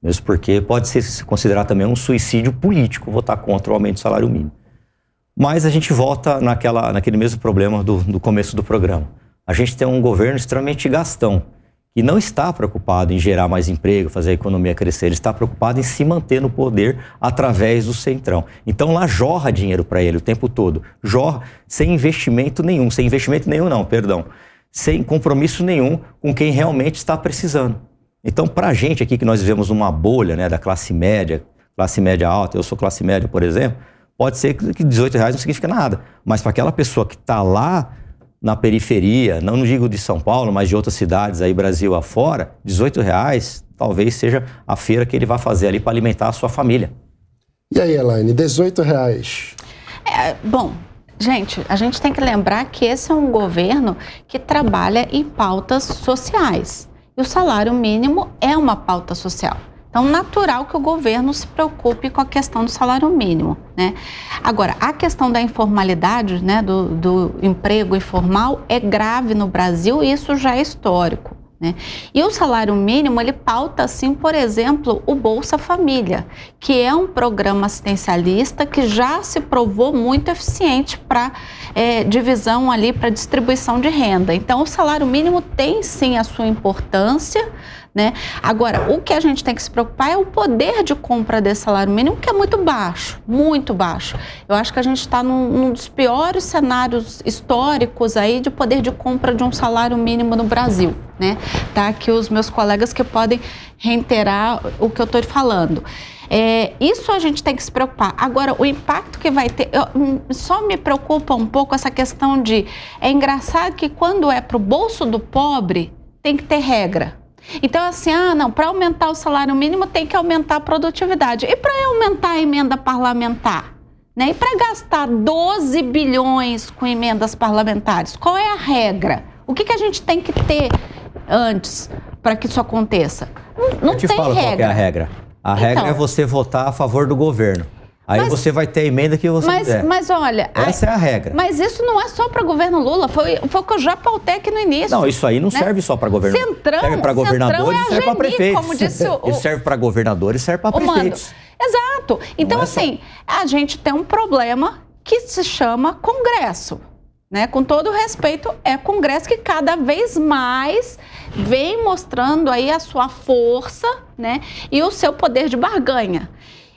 Mesmo porque pode se considerar também um suicídio político votar contra o aumento do salário mínimo. Mas a gente volta naquele mesmo problema do começo do programa. A gente tem um governo extremamente gastão, que não está preocupado em gerar mais emprego, fazer a economia crescer, ele está preocupado em se manter no poder através do Centrão. Então lá jorra dinheiro para ele o tempo todo, jorra sem investimento nenhum, sem compromisso nenhum com quem realmente está precisando. Então para a gente aqui que nós vivemos numa bolha, né, da classe média alta, eu sou classe média, por exemplo, pode ser que R$18 não significa nada, mas para aquela pessoa que está lá na periferia, não digo de São Paulo, mas de outras cidades aí, Brasil afora, R$18 talvez seja a feira que ele vai fazer ali para alimentar a sua família. E aí, Elaine, R$18? Bom, gente, a gente tem que lembrar que esse é um governo que trabalha em pautas sociais. E o salário mínimo é uma pauta social. Então, natural que o governo se preocupe com a questão do salário mínimo, né? Agora, a questão da informalidade, né, do emprego informal é grave no Brasil e isso já é histórico, né? E o salário mínimo, ele pauta, assim, por exemplo, o Bolsa Família, que é um programa assistencialista que já se provou muito eficiente para divisão ali, para distribuição de renda. Então, o salário mínimo tem, sim, a sua importância, né? Agora, o que a gente tem que se preocupar é o poder de compra desse salário mínimo, que é muito baixo, muito baixo. Eu acho que a gente está num dos piores cenários históricos aí de poder de compra de um salário mínimo no Brasil, né? Tá aqui os meus colegas que podem reiterar o que eu estou falando. Isso a gente tem que se preocupar. Agora, o impacto que vai ter, só me preocupa um pouco essa questão de, é engraçado que quando é para o bolso do pobre, tem que ter regra. Então, assim, não, para aumentar o salário mínimo tem que aumentar a produtividade. E para aumentar a emenda parlamentar? Né? E para gastar 12 bilhões com emendas parlamentares? Qual é a regra? O que a gente tem que ter antes para que isso aconteça? Não Eu te tem falo regra. qual que é a regra. A regra é você votar a favor do governo. Aí você vai ter a emenda que você quiser. Mas olha... Essa é a regra. Mas isso não é só para o governo Lula, foi o que eu já pautei aqui no início. Não, isso aí não serve só para governo. Serve para governadores e serve para prefeitos. Como disse Isso serve para governadores e serve para prefeitos. Exato. Então, assim, a gente tem um problema que se chama Congresso. Né? Com todo o respeito, é Congresso que cada vez mais vem mostrando aí a sua força, né? E o seu poder de barganha.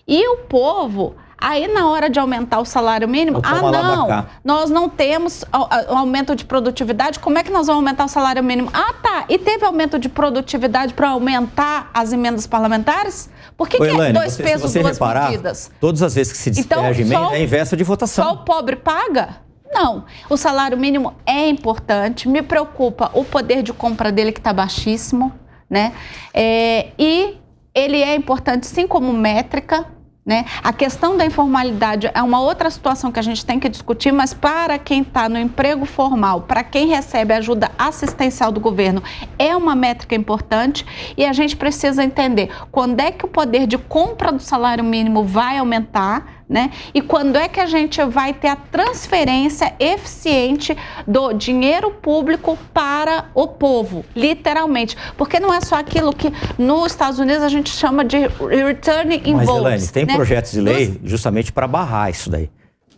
E o povo, aí na hora de aumentar o salário mínimo, não, nós não temos aumento de produtividade, como é que nós vamos aumentar o salário mínimo? Tá, e teve aumento de produtividade para aumentar as emendas parlamentares? Por que Elaine, é dois pesos, duas medidas? Todas as vezes que se despeja emenda, é inversa de votação. Só o pobre paga? Não, o salário mínimo é importante, me preocupa o poder de compra dele que está baixíssimo, né? E ele é importante sim como métrica, né? A questão da informalidade é uma outra situação que a gente tem que discutir, mas para quem está no emprego formal, para quem recebe ajuda assistencial do governo, é uma métrica importante e a gente precisa entender quando é que o poder de compra do salário mínimo vai aumentar, né? E quando é que a gente vai ter a transferência eficiente do dinheiro público para o povo, literalmente. Porque não é só aquilo que nos Estados Unidos a gente chama de return in votes. Mas, Elaine, tem projetos de lei justamente para barrar isso daí.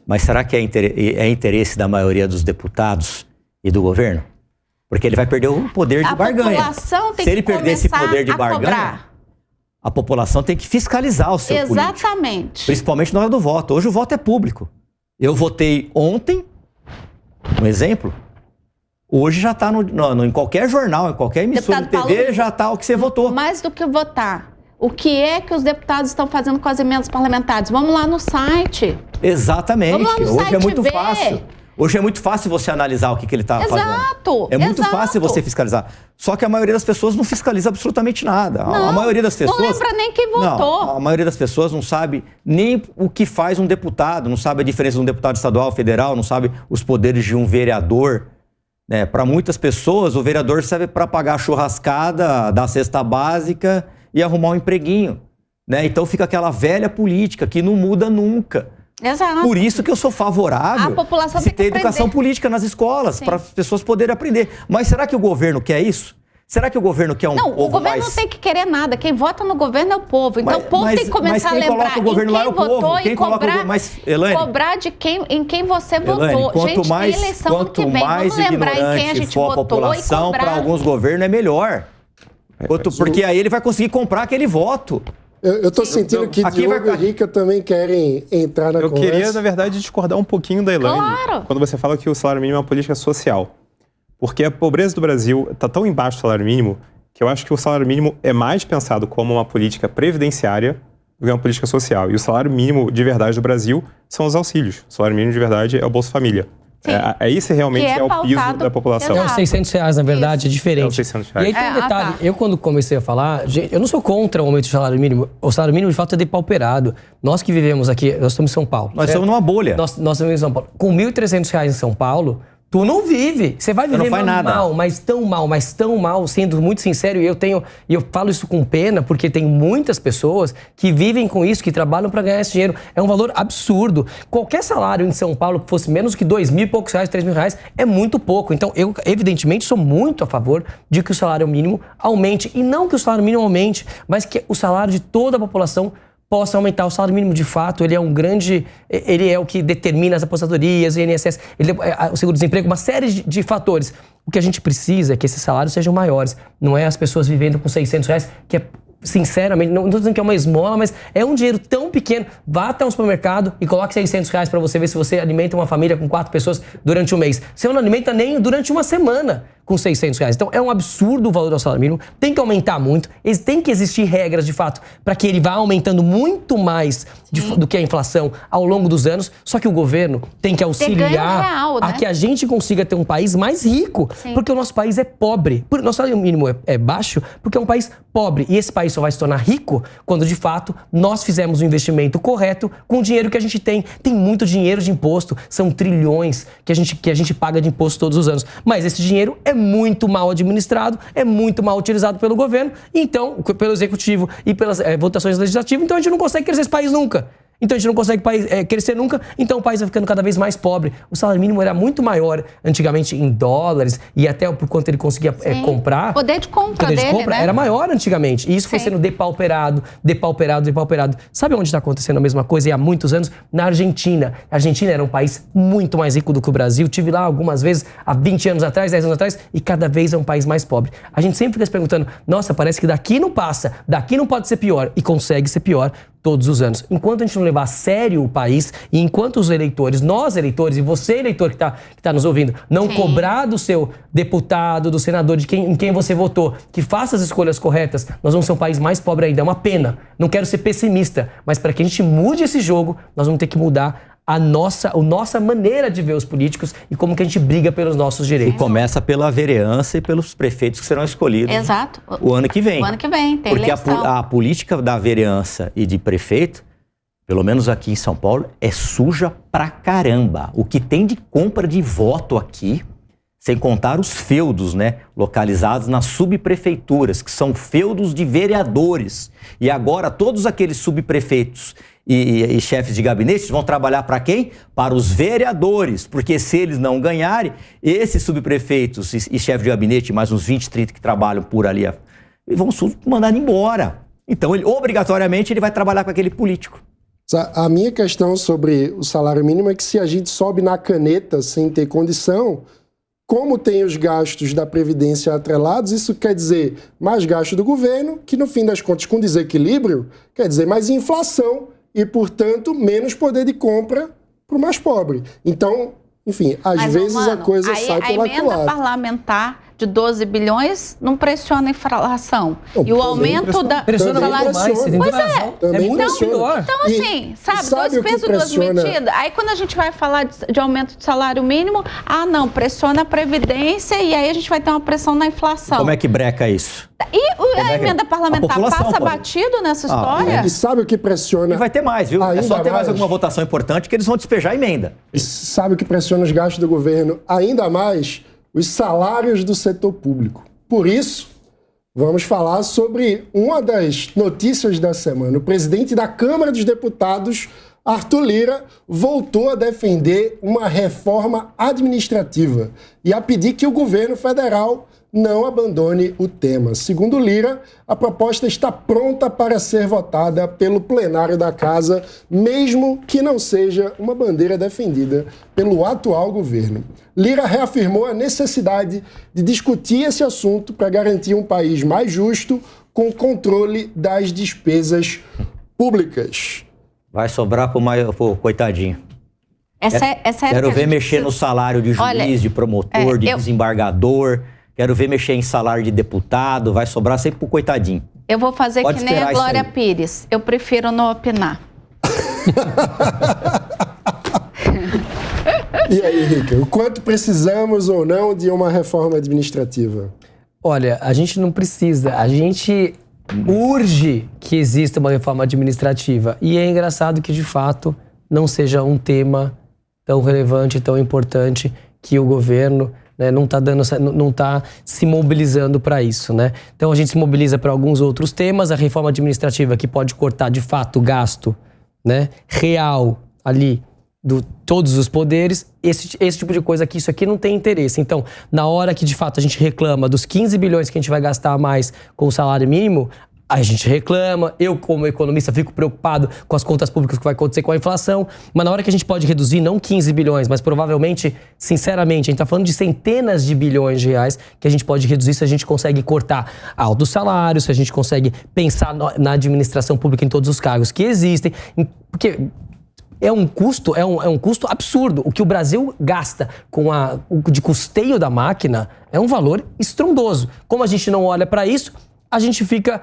Mas será que é interesse da maioria dos deputados e do governo? Porque ele vai perder o poder de barganha. A população tem Se ele perder esse poder de barganha, a população tem que fiscalizar o seu político. Exatamente. Principalmente na hora do voto. Hoje o voto é público. Eu votei ontem, um exemplo, hoje já está em qualquer jornal, em qualquer emissora de TV, já está o que você votou. Mais do que votar. O que é que os deputados estão fazendo com as emendas parlamentares? Vamos lá no site. Exatamente. Vamos lá no Hoje site é muito ver. fácil. Hoje é muito fácil você analisar o que ele está fazendo. É muito fácil você fiscalizar. Só que a maioria das pessoas não fiscaliza absolutamente nada. Não, a maioria das pessoas... Não lembra nem quem votou. Não, a maioria das pessoas não sabe nem o que faz um deputado, não sabe a diferença de um deputado estadual, federal, não sabe os poderes de um vereador. Né? Para muitas pessoas, o vereador serve para pagar a churrascada, dar a cesta básica e arrumar um empreguinho. Né? Então fica aquela velha política que não muda nunca. Exato. Por isso que eu sou favorável de ter educação política nas escolas, para as pessoas poderem aprender. Mas será que o governo quer isso? Será que o governo quer povo mais... Não, o governo não tem que querer nada. Quem vota no governo é o povo. Então o povo tem que começar a lembrar em quem votou e cobrar de em quem você votou. Elaine, quanto mais ignorante for a população, para alguns governos é melhor. Porque aí ele vai conseguir comprar aquele voto. Eu estou sentindo que Diogo e Rica também querem entrar na conversa. Eu queria, na verdade, discordar um pouquinho da Elaine. Claro. Quando você fala que o salário mínimo é uma política social. Porque a pobreza do Brasil está tão embaixo do salário mínimo que eu acho que o salário mínimo é mais pensado como uma política previdenciária do que uma política social. E o salário mínimo de verdade do Brasil são os auxílios. O salário mínimo de verdade é o Bolsa Família. Esse realmente é o piso da população. É os R$600, na verdade, é diferente. É os R$600. E aí tem um detalhe, eu quando comecei a falar, eu não sou contra o aumento do salário mínimo. O salário mínimo, de fato, é depauperado. Nós que vivemos aqui, nós estamos em São Paulo. Nós estamos numa bolha. Nós estamos em São Paulo. Com R$1.300 em São Paulo, tu não vive. Você vai viver mal, mas tão mal, sendo muito sincero. E eu falo isso com pena, porque tem muitas pessoas que vivem com isso, que trabalham para ganhar esse dinheiro. É um valor absurdo. Qualquer salário em São Paulo que fosse menos que R$2.000 e poucos, R$3.000, é muito pouco. Então, eu, evidentemente, sou muito a favor de que o salário mínimo aumente. E não que o salário mínimo aumente, mas que o salário de toda a população possa aumentar. O salário mínimo, de fato, ele é o que determina as aposentadorias, o INSS, o seguro-desemprego, uma série de fatores. O que a gente precisa é que esses salários sejam maiores. Não é as pessoas vivendo com R$600, que é, sinceramente, não estou dizendo que é uma esmola, mas é um dinheiro tão pequeno. Vá até um supermercado e coloque R$600 para você ver se você alimenta uma família com 4 pessoas durante um mês. Você não alimenta nem durante uma semana. com R$600. Então, é um absurdo o valor do salário mínimo, tem que aumentar muito, tem que existir regras, de fato, para que ele vá aumentando muito mais do que a inflação ao longo dos anos, só que o governo tem que auxiliar real, né? a que a gente consiga ter um país mais rico, porque o nosso país é pobre. Nosso salário mínimo é baixo porque é um país pobre, e esse país só vai se tornar rico quando, de fato, nós fizermos o investimento correto com o dinheiro que a gente tem. Tem muito dinheiro de imposto, são trilhões que a gente paga de imposto todos os anos, mas esse dinheiro é muito mal administrado, é muito mal utilizado pelo governo, então, pelo executivo e pelas votações legislativas, então a gente não consegue crescer esse país nunca. Então a gente não consegue crescer nunca, então o país vai ficando cada vez mais pobre. O salário mínimo era muito maior antigamente em dólares e até por quanto ele conseguia comprar. O poder de compra dele, né? Era maior antigamente. E isso foi sendo depauperado. Sabe onde está acontecendo a mesma coisa? E há muitos anos, na Argentina. A Argentina era um país muito mais rico do que o Brasil. Tive lá algumas vezes, há 20 anos atrás, 10 anos atrás, e cada vez é um país mais pobre. A gente sempre fica se perguntando, nossa, parece que daqui não passa, daqui não pode ser pior. E consegue ser pior todos os anos. Enquanto a gente não levar a sério o país e enquanto os eleitores, nós eleitores e você eleitor que tá nos ouvindo, não cobrar do seu deputado, do senador, em quem você votou, que faça as escolhas corretas, nós vamos ser um país mais pobre ainda. É uma pena. Não quero ser pessimista, mas para que a gente mude esse jogo, nós vamos ter que mudar a nossa maneira de ver os políticos e como que a gente briga pelos nossos direitos. E começa pela vereança e pelos prefeitos que serão escolhidos o ano que vem. O ano que vem, tem porque eleição. a política da vereança e de prefeito, pelo menos aqui em São Paulo, é suja pra caramba. O que tem de compra de voto aqui, sem contar os feudos, né, localizados nas subprefeituras, que são feudos de vereadores. E agora todos aqueles subprefeitos e chefes de gabinete vão trabalhar para quem? Para os vereadores, porque se eles não ganharem, esses subprefeitos e chefes de gabinete, mais uns 20, 30 que trabalham por ali, eles vão mandar embora. Então, obrigatoriamente, ele vai trabalhar com aquele político. A minha questão sobre o salário mínimo é que se a gente sobe na caneta sem ter condição, como tem os gastos da Previdência atrelados, isso quer dizer mais gasto do governo, que no fim das contas, com desequilíbrio, quer dizer mais inflação e, portanto, menos poder de compra para o mais pobre. Então, enfim, às vezes a coisa sai pela culatra. A emenda parlamentar de 12 bilhões não pressiona a inflação. E o aumento da salário... Pois é muito pior. Então, assim, sabe dois pesos, duas medidas. Aí, quando a gente vai falar de aumento do salário mínimo, não, pressiona a Previdência e aí a gente vai ter uma pressão na inflação. Como é que breca isso? E a emenda parlamentar passa batido nessa história? E sabe o que pressiona? E vai ter mais, viu? É só ter mais alguma votação importante que eles vão despejar a emenda. E sabe o que pressiona os gastos do governo ainda mais? Os salários do setor público. Por isso, vamos falar sobre uma das notícias da semana. O presidente da Câmara dos Deputados, Arthur Lira, voltou a defender uma reforma administrativa e a pedir que o governo federal não abandone o tema. Segundo Lira, a proposta está pronta para ser votada pelo plenário da Casa, mesmo que não seja uma bandeira defendida pelo atual governo. Lira reafirmou a necessidade de discutir esse assunto para garantir um país mais justo com controle das despesas públicas. Vai sobrar pro coitadinho. Sério. Quero ver mexer no salário de juiz, de promotor, de desembargador. Quero ver mexer em salário de deputado. Vai sobrar sempre pro coitadinho. Eu vou fazer que nem a Glória Pires. Eu prefiro não opinar. E aí, Henrique, o quanto precisamos ou não de uma reforma administrativa? Olha, a gente não precisa. A gente urge que exista uma reforma administrativa. E é engraçado que, de fato, não seja um tema tão relevante, tão importante, que o governo não está se mobilizando para isso, né? Então a gente se mobiliza para alguns outros temas, a reforma administrativa que pode cortar de fato o gasto, né, real ali de todos os poderes, esse tipo de coisa aqui, isso aqui não tem interesse. Então, na hora que de fato a gente reclama dos 15 bilhões que a gente vai gastar a mais com o salário mínimo, a gente reclama, eu como economista fico preocupado com as contas públicas que vai acontecer com a inflação, mas na hora que a gente pode reduzir não 15 bilhões, mas provavelmente, sinceramente, a gente está falando de centenas de bilhões de reais que a gente pode reduzir se a gente consegue cortar altos salários, se a gente consegue pensar na administração pública em todos os cargos que existem, porque é um custo absurdo. O que o Brasil gasta de custeio da máquina é um valor estrondoso. Como a gente não olha para isso, a gente fica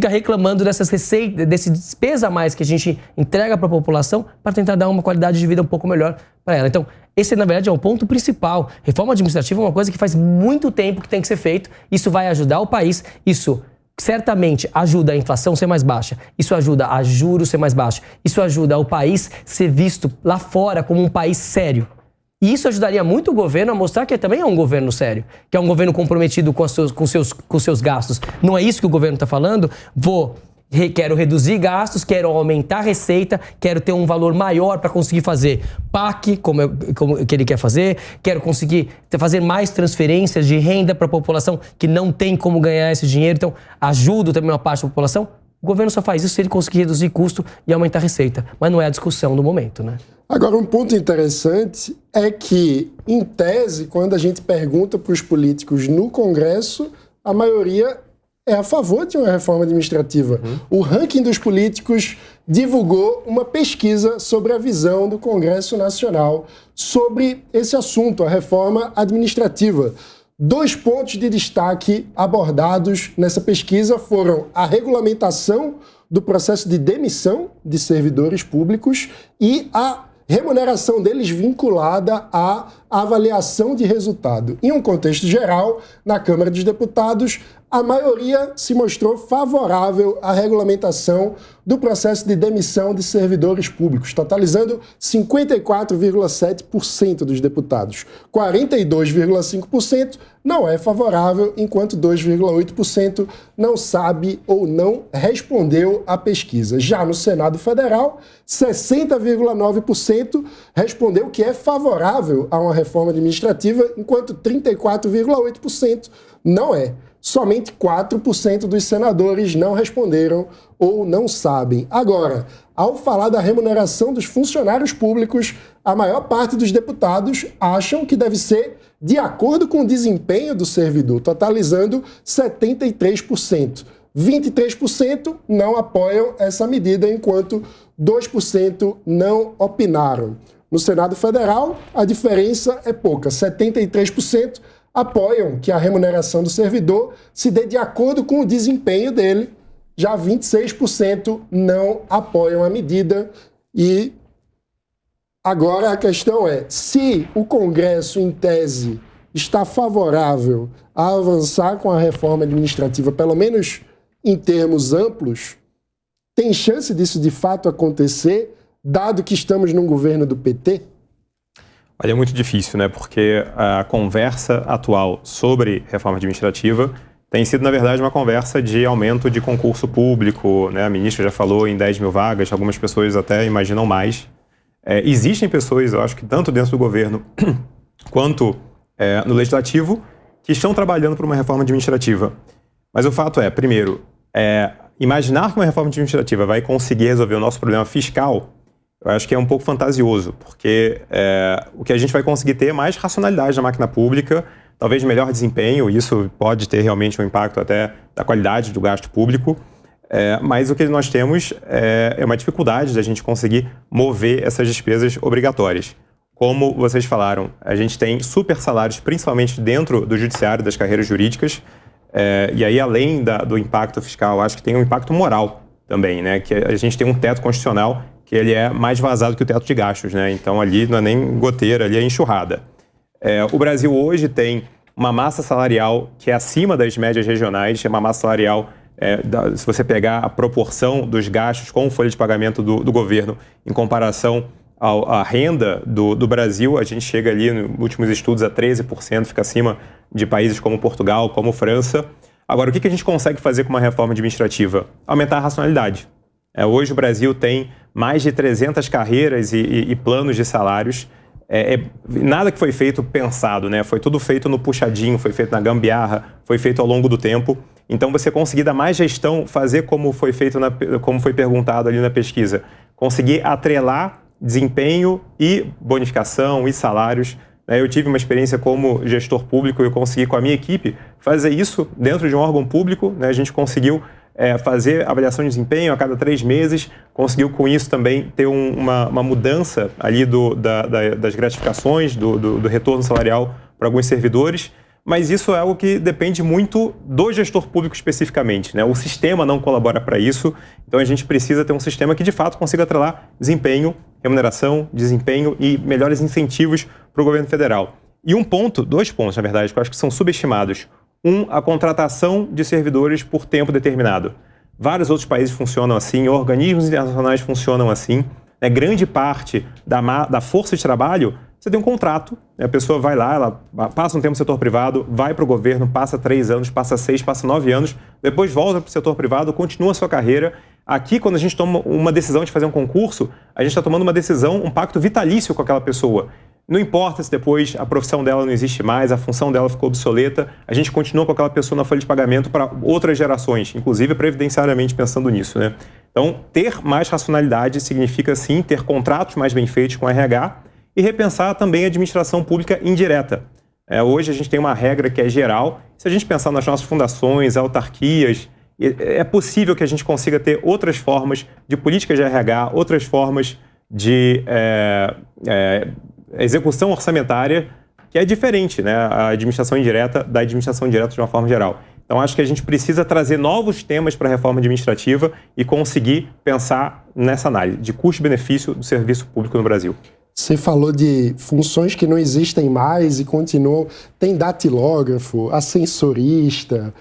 reclamando dessas receitas, desse despesa a mais que a gente entrega para a população para tentar dar uma qualidade de vida um pouco melhor para ela. Então, esse, na verdade, é o ponto principal. Reforma administrativa é uma coisa que faz muito tempo que tem que ser feito. Isso vai ajudar o país. Isso certamente ajuda a inflação ser mais baixa. Isso ajuda a juros ser mais baixos. Isso ajuda o país ser visto lá fora como um país sério. E isso ajudaria muito o governo a mostrar que também é um governo sério, que é um governo comprometido com seus gastos. Não é isso que o governo está falando? Quero reduzir gastos, quero aumentar a receita, quero ter um valor maior para conseguir fazer PAC, como que ele quer fazer, quero conseguir fazer mais transferências de renda para a população que não tem como ganhar esse dinheiro, então ajudo também uma parte da população. O governo só faz isso se ele conseguir reduzir custo e aumentar a receita, mas não é a discussão do momento, né? Agora, um ponto interessante é que, em tese, quando a gente pergunta para os políticos no Congresso, a maioria é a favor de uma reforma administrativa. O ranking dos políticos divulgou uma pesquisa sobre a visão do Congresso Nacional sobre esse assunto, a reforma administrativa. 2 pontos de destaque abordados nessa pesquisa foram a regulamentação do processo de demissão de servidores públicos e a remuneração deles vinculada à avaliação de resultado. Em um contexto geral, na Câmara dos Deputados, a maioria se mostrou favorável à regulamentação do processo de demissão de servidores públicos, totalizando 54,7% dos deputados. 42,5% não é favorável, enquanto 2,8% não sabe ou não respondeu à pesquisa. Já no Senado Federal, 60,9% respondeu que é favorável a uma reforma administrativa, enquanto 34,8% não é. Somente 4% dos senadores não responderam ou não sabem. Agora, ao falar da remuneração dos funcionários públicos, a maior parte dos deputados acham que deve ser de acordo com o desempenho do servidor, totalizando 73%. 23% não apoiam essa medida, enquanto 2% não opinaram. No Senado Federal, a diferença é pouca, 73% apoiam que a remuneração do servidor se dê de acordo com o desempenho dele, já 26% não apoiam a medida. E agora a questão é, se o Congresso, em tese, está favorável a avançar com a reforma administrativa, pelo menos em termos amplos, tem chance disso de fato acontecer, dado que estamos num governo do PT? Olha, é muito difícil, né? Porque a conversa atual sobre reforma administrativa tem sido, na verdade, uma conversa de aumento de concurso público, né? A ministra já falou em 10 mil vagas, algumas pessoas até imaginam mais. Existem pessoas, eu acho que tanto dentro do governo quanto no legislativo, que estão trabalhando por uma reforma administrativa. Mas o fato é, primeiro, imaginar que uma reforma administrativa vai conseguir resolver o nosso problema fiscal, eu acho que é um pouco fantasioso, porque o que a gente vai conseguir ter é mais racionalidade na máquina pública, talvez melhor desempenho, isso pode ter realmente um impacto até da qualidade do gasto público, mas o que nós temos é uma dificuldade da gente conseguir mover essas despesas obrigatórias. Como vocês falaram, a gente tem super salários, principalmente dentro do judiciário, das carreiras jurídicas, e aí além do impacto fiscal, acho que tem um impacto moral também, né? Que a gente tem um teto constitucional que ele é mais vazado que o teto de gastos, né? Então ali não é nem goteira, ali é enxurrada. O Brasil hoje tem uma massa salarial que é acima das médias regionais, é uma massa salarial, se você pegar a proporção dos gastos com folha de pagamento do governo em comparação à renda do Brasil, a gente chega ali, nos últimos estudos, a 13%, fica acima de países como Portugal, como França. Agora, o que a gente consegue fazer com uma reforma administrativa? Aumentar a racionalidade. Hoje o Brasil tem mais de 300 carreiras e planos de salários. Nada que foi feito pensado, né? Foi tudo feito no puxadinho, foi feito na gambiarra, foi feito ao longo do tempo. Então você conseguir dar mais gestão, fazer como foi feito, como foi perguntado ali na pesquisa, conseguir atrelar desempenho e bonificação e salários. Eu tive uma experiência como gestor público e eu consegui com a minha equipe fazer isso dentro de um órgão público, né? A gente conseguiu fazer avaliação de desempenho a cada 3 meses, conseguiu com isso também ter uma mudança ali das gratificações, do retorno salarial para alguns servidores, mas isso é algo que depende muito do gestor público especificamente, né? O sistema não colabora para isso, então a gente precisa ter um sistema que de fato consiga atrelar desempenho, remuneração, desempenho e melhores incentivos para o governo federal. E 2 pontos, na verdade, que eu acho que são subestimados. A contratação de servidores por tempo determinado. Vários outros países funcionam assim, organismos internacionais funcionam assim. Grande parte da força de trabalho, você tem um contrato, a pessoa vai lá, ela passa um tempo no setor privado, vai para o governo, passa 3 anos, passa 6, passa 9 anos, depois volta para o setor privado, continua a sua carreira. Aqui, quando a gente toma uma decisão de fazer um concurso, a gente está tomando uma decisão, um pacto vitalício com aquela pessoa. Não importa se depois a profissão dela não existe mais, a função dela ficou obsoleta, a gente continua com aquela pessoa na folha de pagamento para outras gerações, inclusive previdenciariamente pensando nisso, né? Então, ter mais racionalidade significa, sim, ter contratos mais bem feitos com a RH e repensar também a administração pública indireta. Hoje a gente tem uma regra que é geral. Se a gente pensar nas nossas fundações, autarquias, é possível que a gente consiga ter outras formas de políticas de RH, outras formas de execução orçamentária, que é diferente, né? A administração indireta da administração direta de uma forma geral. Então, acho que a gente precisa trazer novos temas para a reforma administrativa e conseguir pensar nessa análise de custo-benefício do serviço público no Brasil. Você falou de funções que não existem mais e continuam. Tem datilógrafo, ascensorista.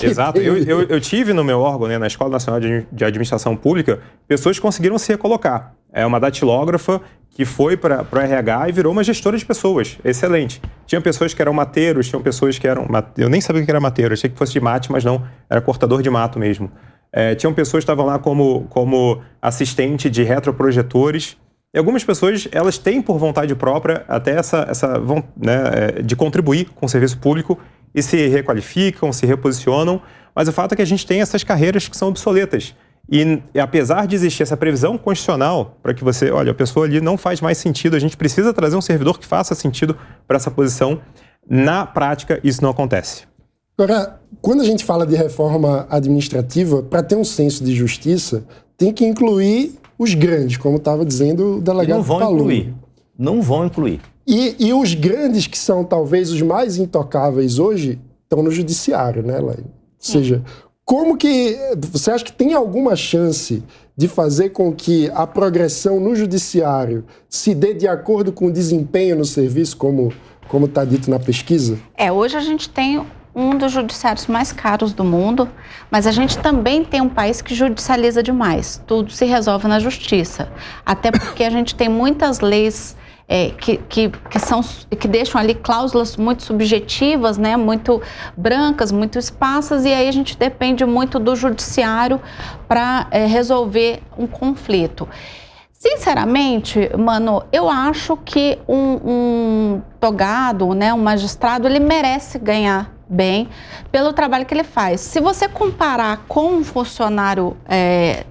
Exato. Eu tive no meu órgão, né, na Escola Nacional de Administração Pública, pessoas que conseguiram se recolocar. É uma datilógrafa que foi para o RH e virou uma gestora de pessoas. Excelente. Tinha pessoas que eram mateiros, tinham pessoas que eram... Eu nem sabia o que era mateiro, achei que fosse de mate, mas não, era cortador de mato mesmo. Tinham pessoas que estavam lá como assistente de retroprojetores. E algumas pessoas, elas têm por vontade própria até de contribuir com o serviço público e se requalificam, se reposicionam, mas o fato é que a gente tem essas carreiras que são obsoletas. E apesar de existir essa previsão constitucional para que a pessoa ali não faz mais sentido, a gente precisa trazer um servidor que faça sentido para essa posição. Na prática, isso não acontece. Agora, quando a gente fala de reforma administrativa, para ter um senso de justiça, tem que incluir os grandes, como estava dizendo o delegado Palumbo. Não vão incluir. E os grandes, que são talvez os mais intocáveis hoje, estão no judiciário, né, Laine? Ou seja, como que você acha que tem alguma chance de fazer com que a progressão no judiciário se dê de acordo com o desempenho no serviço, como está dito na pesquisa? Hoje a gente tem um dos judiciários mais caros do mundo, mas a gente também tem um país que judicializa demais. Tudo se resolve na justiça. Até porque a gente tem muitas leis que deixam ali cláusulas muito subjetivas, né, muito brancas, muito esparsas, e aí a gente depende muito do judiciário para resolver um conflito. Sinceramente, Mano, eu acho que um togado, né, um magistrado, ele merece ganhar bem pelo trabalho que ele faz. Se você comparar com um funcionário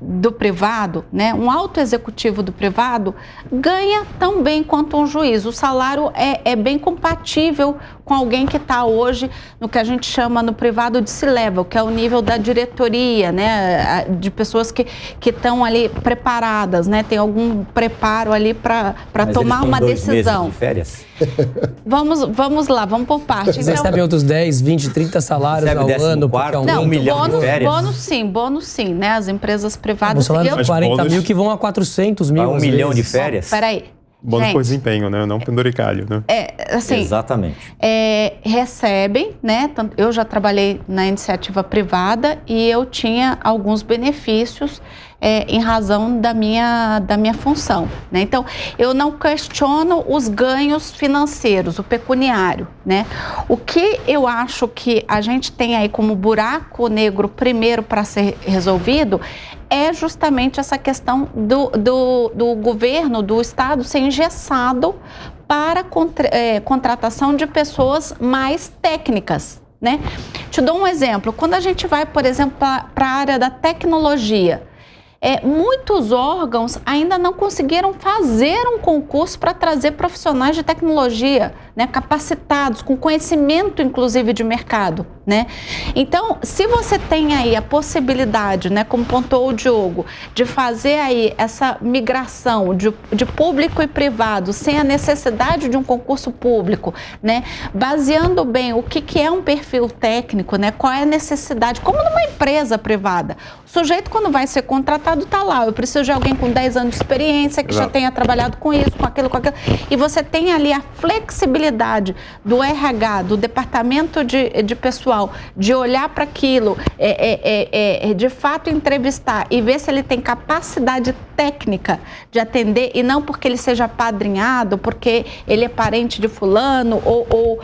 do privado, né, um alto executivo do privado, ganha tão bem quanto um juiz. O salário é bem compatível com alguém que está hoje no que a gente chama no privado de C-level, que é o nível da diretoria, né, de pessoas que estão ali preparadas, né, tem algum preparo ali para tomar uma decisão. Meses de férias? Vamos lá, vamos por partes. Vocês recebem outros 10, 20, 30 salários ao ano? Não, 1 milhão de férias? Bônus sim, né? As empresas privadas... Salário de 40 mil que vão a 400 mil. 1 milhão de férias? Peraí. Bônus por desempenho, né? Não penduricalho, né? Assim, exatamente. Recebem, né? Eu já trabalhei na iniciativa privada e eu tinha alguns benefícios em razão da minha função, né? Então, eu não questiono os ganhos financeiros, o pecuniário, né? O que eu acho que a gente tem aí como buraco negro primeiro para ser resolvido é justamente essa questão do governo, do Estado ser engessado para contratação de pessoas mais técnicas, né? Te dou um exemplo. Quando a gente vai, por exemplo, para a área da tecnologia, muitos órgãos ainda não conseguiram fazer um concurso para trazer profissionais de tecnologia, né, capacitados, com conhecimento, inclusive, de mercado, né? Então, se você tem aí a possibilidade, né, como pontuou o Diogo, de fazer aí essa migração de público e privado sem a necessidade de um concurso público, né, baseando bem o que é um perfil técnico, né, qual é a necessidade, como numa empresa privada. O sujeito, quando vai ser contratado, está lá, eu preciso de alguém com 10 anos de experiência, que já tenha trabalhado com isso, com aquilo, e você tem ali a flexibilidade do RH, do departamento de pessoal, de olhar para aquilo, de fato entrevistar e ver se ele tem capacidade técnica de atender, e não porque ele seja apadrinhado, porque ele é parente de fulano ou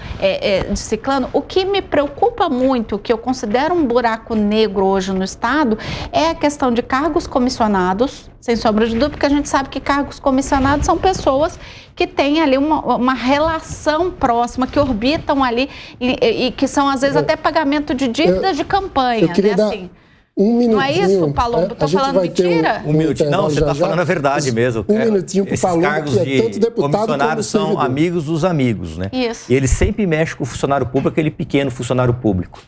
de ciclano. O que me preocupa muito, que eu considero um buraco negro hoje no Estado, é a questão de cargos comissionados, sem sombra de dúvida, porque a gente sabe que cargos comissionados são pessoas que têm ali uma relação próxima, que orbitam ali e que são, às vezes, até pagamento de dívidas de campanha. Eu queria dar um minutinho. Não é isso, Palombo? Estou falando mentira? Um minutinho. Não, você está falando a verdade mesmo. Um minutinho para o Palombo, que é tanto deputado comissionados são servidor. amigos dos amigos, né? Isso. E ele sempre mexe com o funcionário público, aquele pequeno funcionário público.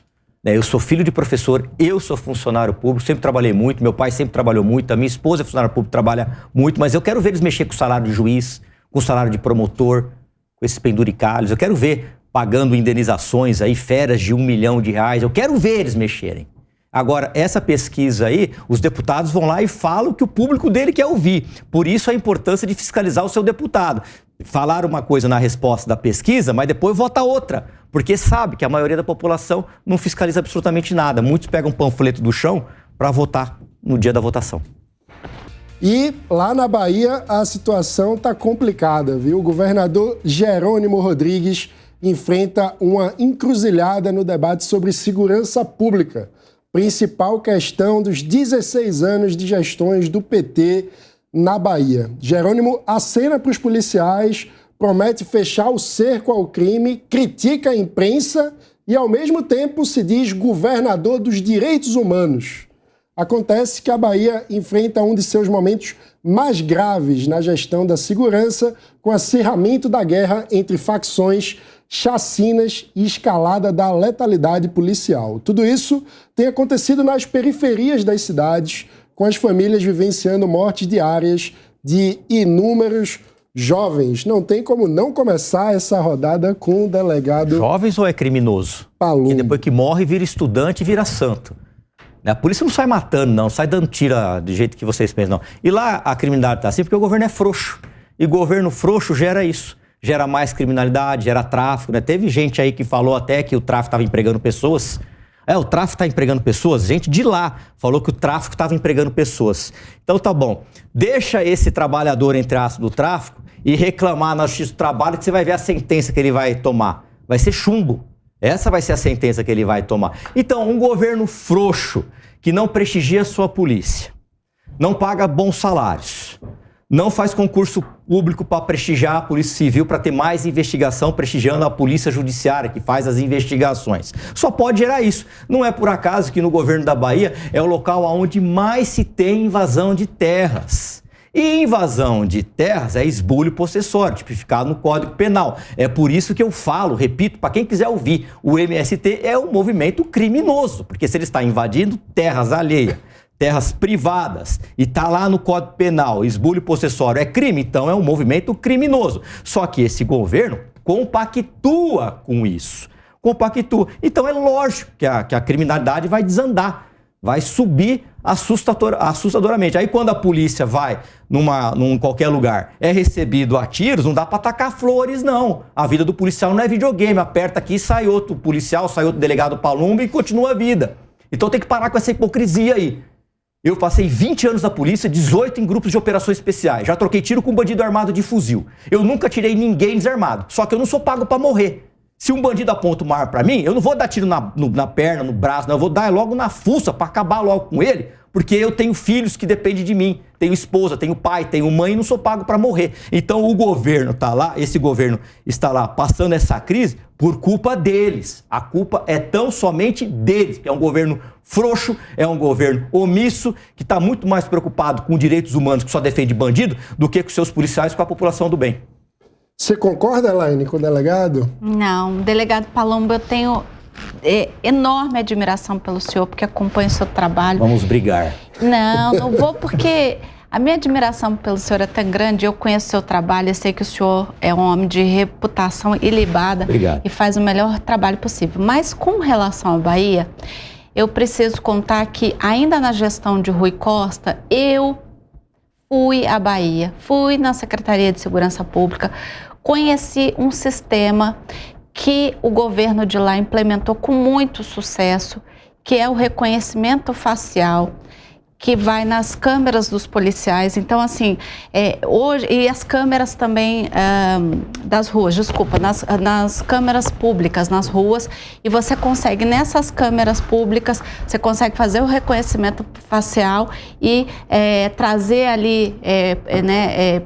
Eu sou filho de professor, eu sou funcionário público, sempre trabalhei muito, meu pai sempre trabalhou muito, a minha esposa é funcionário público, trabalha muito, mas eu quero ver eles mexer com o salário de juiz, com o salário de promotor, com esses penduricalhos, eu quero ver pagando indenizações aí, férias de R$1 milhão, eu quero ver eles mexerem. Agora, essa pesquisa aí, os deputados vão lá e falam o que o público dele quer ouvir. Por isso a importância de fiscalizar o seu deputado. Falar uma coisa na resposta da pesquisa, mas depois vota outra. Porque sabe que a maioria da população não fiscaliza absolutamente nada. Muitos pegam um panfleto do chão para votar no dia da votação. E lá na Bahia a situação está complicada, viu? O governador Jerônimo Rodrigues enfrenta uma encruzilhada no debate sobre segurança pública. Principal questão dos 16 anos de gestões do PT na Bahia. Jerônimo acena para os policiais, promete fechar o cerco ao crime, critica a imprensa e, ao mesmo tempo, se diz governador dos direitos humanos. Acontece que a Bahia enfrenta um de seus momentos mais graves na gestão da segurança, com o acirramento da guerra entre facções, chacinas e escalada da letalidade policial. Tudo isso tem acontecido nas periferias das cidades, com as famílias vivenciando mortes diárias de inúmeros jovens. Não tem como não começar essa rodada com o delegado... Jovens ou é criminoso? Palumbo. Que depois que morre, vira estudante e vira santo. A polícia não sai matando, não. Sai dando tira do jeito que vocês pensam, não. E lá a criminalidade está assim porque o governo é frouxo. E governo frouxo gera isso. Gera mais criminalidade, gera tráfico, né? Teve gente aí que falou até que o tráfico estava empregando pessoas. O tráfico está empregando pessoas? Gente de lá falou que o tráfico estava empregando pessoas. Então tá bom. Deixa esse trabalhador, entre aspas, do tráfico e reclamar na justiça do trabalho que você vai ver a sentença que ele vai tomar. Vai ser chumbo. Essa vai ser a sentença que ele vai tomar. Então, um governo frouxo, que não prestigia a sua polícia, não paga bons salários, não faz concurso público para prestigiar a Polícia Civil, para ter mais investigação, prestigiando a Polícia Judiciária, que faz as investigações. Só pode gerar isso. Não é por acaso que no governo da Bahia é o local onde mais se tem invasão de terras. E invasão de terras é esbulho possessório, tipificado no Código Penal. É por isso que eu falo, repito, para quem quiser ouvir, o MST é um movimento criminoso, porque se ele está invadindo terras alheias, terras privadas, e está lá no Código Penal, esbulho possessório é crime, então é um movimento criminoso. Só que esse governo compactua com isso. Compactua. Então é lógico que a criminalidade vai desandar, vai subir assustadoramente. Aí quando a polícia vai num qualquer lugar, é recebido a tiros, não dá para atacar flores, não. A vida do policial não é videogame, aperta aqui, sai outro policial, sai outro delegado Palumbo e continua a vida. Então tem que parar com essa hipocrisia aí. Eu passei 20 anos na polícia, 18 em grupos de operações especiais. Já troquei tiro com bandido armado de fuzil. Eu nunca tirei ninguém desarmado. Só que eu não sou pago para morrer. Se um bandido aponta uma arma para mim, eu não vou dar tiro na perna, no braço, não. Eu vou dar logo na fuça para acabar logo com ele, porque eu tenho filhos que dependem de mim. Tenho esposa, tenho pai, tenho mãe e não sou pago para morrer. Então o governo está lá, esse governo está lá passando essa crise por culpa deles. A culpa é tão somente deles, que é um governo frouxo, é um governo omisso, que está muito mais preocupado com direitos humanos, que só defende bandido, do que com seus policiais, com a população do bem. Você concorda, Elaine, com o delegado? Não, delegado Palumbo, eu tenho enorme admiração pelo senhor, porque acompanho o seu trabalho. Vamos brigar. Não vou, porque a minha admiração pelo senhor é tão grande. Eu conheço o seu trabalho, eu sei que o senhor é um homem de reputação ilibada. Obrigado. E faz o melhor trabalho possível. Mas com relação à Bahia, eu preciso contar que ainda na gestão de Rui Costa, eu fui à Bahia, fui na Secretaria de Segurança Pública, conheci um sistema que o governo de lá implementou com muito sucesso, que é o reconhecimento facial, que vai nas câmeras dos policiais. Então, assim, hoje, e as câmeras também das ruas, desculpa, nas câmeras públicas, nas ruas, e você consegue, nessas câmeras públicas, você consegue fazer o reconhecimento facial e trazer ali,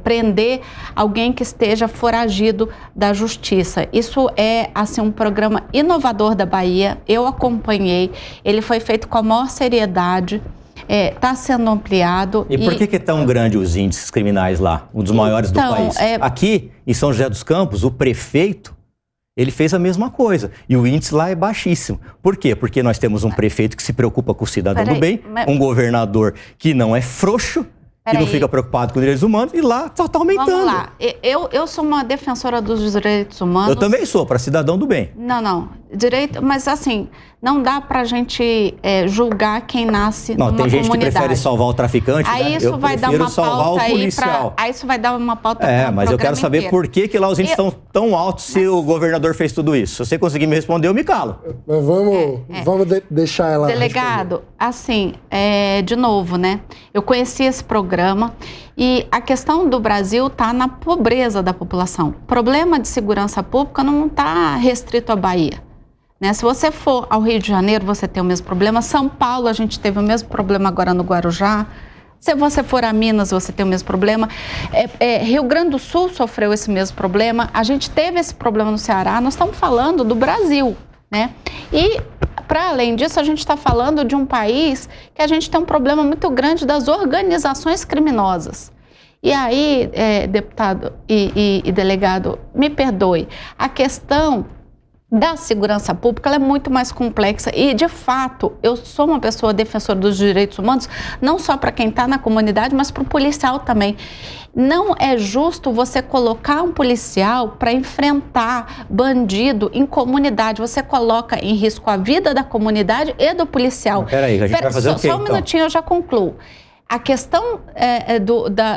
prender alguém que esteja foragido da justiça. Isso é, assim, um programa inovador da Bahia, eu acompanhei, ele foi feito com a maior seriedade, está sendo ampliado. E por que é tão grande os índices criminais lá? Um dos maiores do país. Aqui, em São José dos Campos, o prefeito, ele fez a mesma coisa. E o índice lá é baixíssimo. Por quê? Porque nós temos um prefeito que se preocupa com o cidadão do bem, um governador que não é frouxo, que não fica preocupado com direitos humanos, e lá só está aumentando. Vamos lá. Eu sou uma defensora dos direitos humanos. Eu também sou, para cidadão do bem. Não. Direito, mas assim, não dá pra gente julgar quem nasce numa comunidade. Tem gente que prefere salvar o traficante, aí isso vai dar uma pauta aí aí isso vai dar uma pauta para mas eu quero saber inteiro. Por que lá os índices estão tão altos se o governador fez tudo isso. Se você conseguir me responder, eu me calo. Mas vamos deixar ela Delegado, assim, de novo, né? Eu conheci esse programa e a questão do Brasil está na pobreza da população. O problema de segurança pública não está restrito à Bahia. Né? Se você for ao Rio de Janeiro, você tem o mesmo problema. São Paulo, a gente teve o mesmo problema agora no Guarujá. Se você for a Minas, você tem o mesmo problema. Rio Grande do Sul sofreu esse mesmo problema. A gente teve esse problema no Ceará. Nós estamos falando do Brasil, né? E, para além disso, a gente está falando de um país que a gente tem um problema muito grande das organizações criminosas. E aí, deputado e delegado, me perdoe, a questão da segurança pública ela é muito mais complexa e, de fato, eu sou uma pessoa defensora dos direitos humanos, não só para quem está na comunidade, mas para o policial também. Não é justo você colocar um policial para enfrentar bandido em comunidade. Você coloca em risco a vida da comunidade e do policial. Peraí, a gente vai fazer o quê, Só um minutinho, eu já concluo. A questão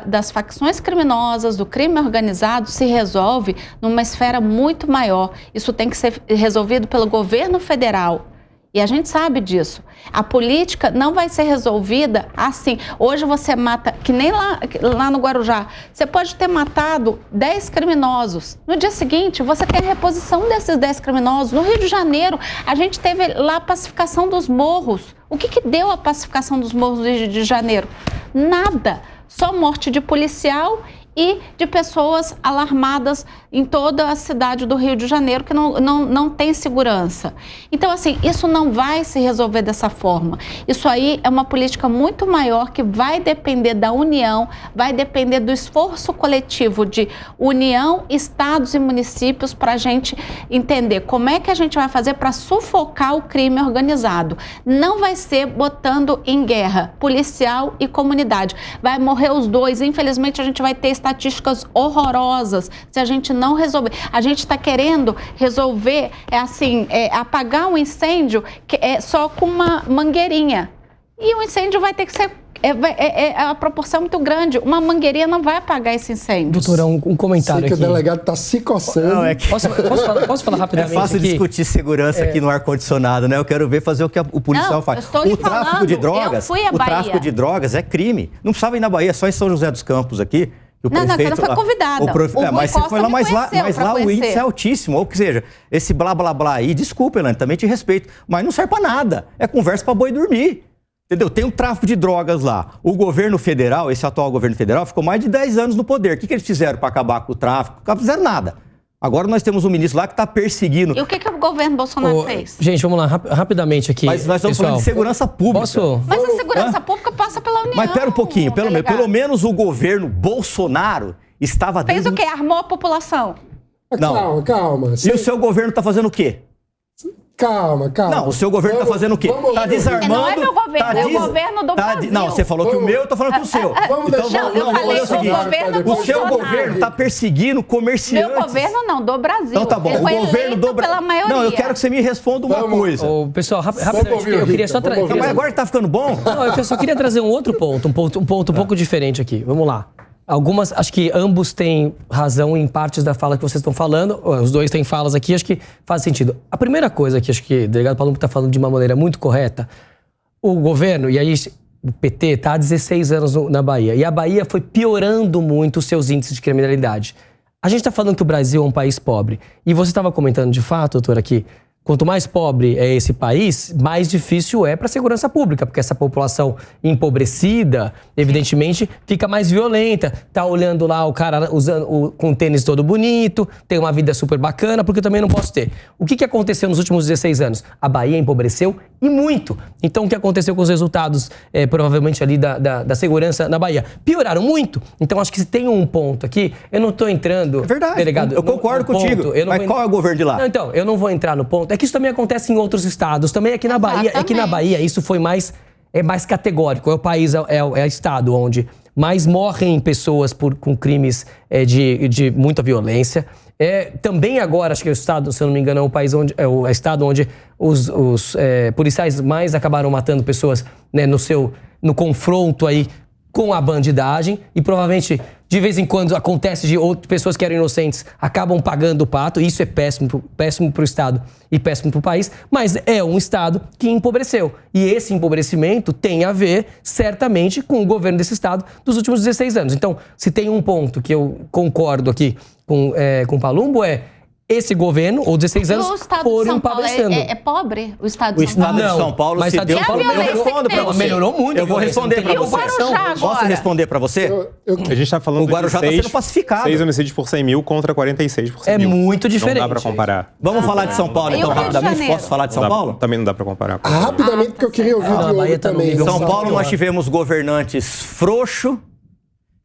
das facções criminosas, do crime organizado, se resolve numa esfera muito maior. Isso tem que ser resolvido pelo governo federal. E a gente sabe disso. A política não vai ser resolvida assim. Hoje você mata, que nem lá no Guarujá, você pode ter matado 10 criminosos. No dia seguinte, você tem a reposição desses 10 criminosos. No Rio de Janeiro, a gente teve lá a pacificação dos morros. O que deu a pacificação dos morros do Rio de Janeiro? Nada. Só morte de policial e de pessoas alarmadas em toda a cidade do Rio de Janeiro que não tem segurança. Então, assim, isso não vai se resolver dessa forma. Isso aí é uma política muito maior que vai depender da União, vai depender do esforço coletivo de União, estados e municípios para a gente entender como é que a gente vai fazer para sufocar o crime organizado. Não vai ser botando em guerra policial e comunidade. Vai morrer os dois. Infelizmente, a gente vai ter estatísticas horrorosas se a gente não resolver. A gente está querendo resolver, apagar um incêndio só com uma mangueirinha. E o incêndio vai ter que ser a proporção muito grande. Uma mangueirinha não vai apagar esse incêndio. Doutora, um comentário aqui. Sei que o delegado está se coçando. Não, Posso falar rapidamente? É fácil aqui? Discutir segurança aqui no ar-condicionado, né? Eu quero ver fazer o que o policial faz. O tráfico de drogas, o tráfico de drogas é crime. Não precisava ir na Bahia, só em São José dos Campos aqui. Não, que eu não fui convidada. Mas você foi lá, mas lá o índice é altíssimo. Ou seja, esse blá blá blá aí, desculpa, Elaine, também te respeito, mas não serve pra nada. É conversa pra boi dormir. Entendeu? Tem um tráfico de drogas lá. O governo federal, esse atual governo federal, ficou mais de 10 anos no poder. O que eles fizeram para acabar com o tráfico? Não fizeram nada. Agora nós temos um ministro lá que está perseguindo. E o que o governo Bolsonaro fez? Gente, vamos lá, rapidamente aqui. Mas nós estamos falando de segurança pública. Mas a segurança pública passa pela União. Mas pera um pouquinho, pelo menos o governo Bolsonaro estava fez o quê? Armou a população. Não. Calma. E o seu governo está fazendo o quê? Calma. Não, o seu governo está fazendo o quê? Está desarmando... Não é meu governo, é o governo do Brasil. Não, você falou que o meu, eu estou falando que o seu. Vamos deixar... eu falei que o governo o seu governo está perseguindo comerciantes. Meu governo não, do Brasil. Então tá bom, Ele o foi governo do Brasil... pela maioria. Não, eu quero que você me responda uma coisa. Pessoal, rapidamente, eu queria só trazer... Mas agora que tá ficando bom... Não, eu só queria trazer um outro ponto, um ponto um pouco diferente aqui. Vamos lá. Acho que ambos têm razão em partes da fala que vocês estão falando. Os dois têm falas aqui, acho que faz sentido. A primeira coisa que acho que o delegado Palumbo está falando de uma maneira muito correta, o governo, e aí o PT está há 16 anos na Bahia, e a Bahia foi piorando muito os seus índices de criminalidade. A gente está falando que o Brasil é um país pobre. E você estava comentando de fato, doutor, aqui, quanto mais pobre é esse país, mais difícil é para a segurança pública, porque essa população empobrecida, evidentemente, fica mais violenta. Tá olhando lá o cara com o tênis todo bonito, tem uma vida super bacana, porque eu também não posso ter. O que aconteceu nos últimos 16 anos? A Bahia empobreceu e muito. Então, o que aconteceu com os resultados, provavelmente ali da segurança na Bahia? Pioraram muito. Então, acho que se tem um ponto aqui, eu não estou entrando... É verdade, delegado, eu concordo contigo. Mas qual é o governo de lá? Não, então, eu não vou entrar no ponto. É que isso também acontece em outros estados. Também aqui na Bahia. Aqui na Bahia, isso foi mais categórico. É o país, é o estado onde mais morrem pessoas com crimes de muita violência. Também agora, acho que o estado, se eu não me engano, é o país onde é o estado onde os policiais mais acabaram matando pessoas, né, no confronto aí com a bandidagem, e provavelmente de vez em quando acontece de outras pessoas que eram inocentes acabam pagando o pato. Isso é péssimo para o Estado e péssimo para o país, mas é um Estado que empobreceu. E esse empobrecimento tem a ver, certamente, com o governo desse Estado dos últimos 16 anos. Então, se tem um ponto que eu concordo aqui com o Palumbo, esse governo, ou 16 anos, foram empobrecendo. É pobre o Estado de O São Paulo? Estado de São Paulo se deu... Eu respondo para você. Melhorou muito. Eu vou responder para você. Posso responder para você? A gente está falando o Guarujá está sendo pacificado. 6 homicídios por 100 mil contra 46 por 100 mil. É muito diferente. Não dá para comparar. Vamos falar de São Paulo, então, rapidamente? Posso falar de São Paulo? Também não dá para comparar. Rapidamente, porque eu queria ouvir o Diogo também. Em São Paulo, nós tivemos governantes frouxos,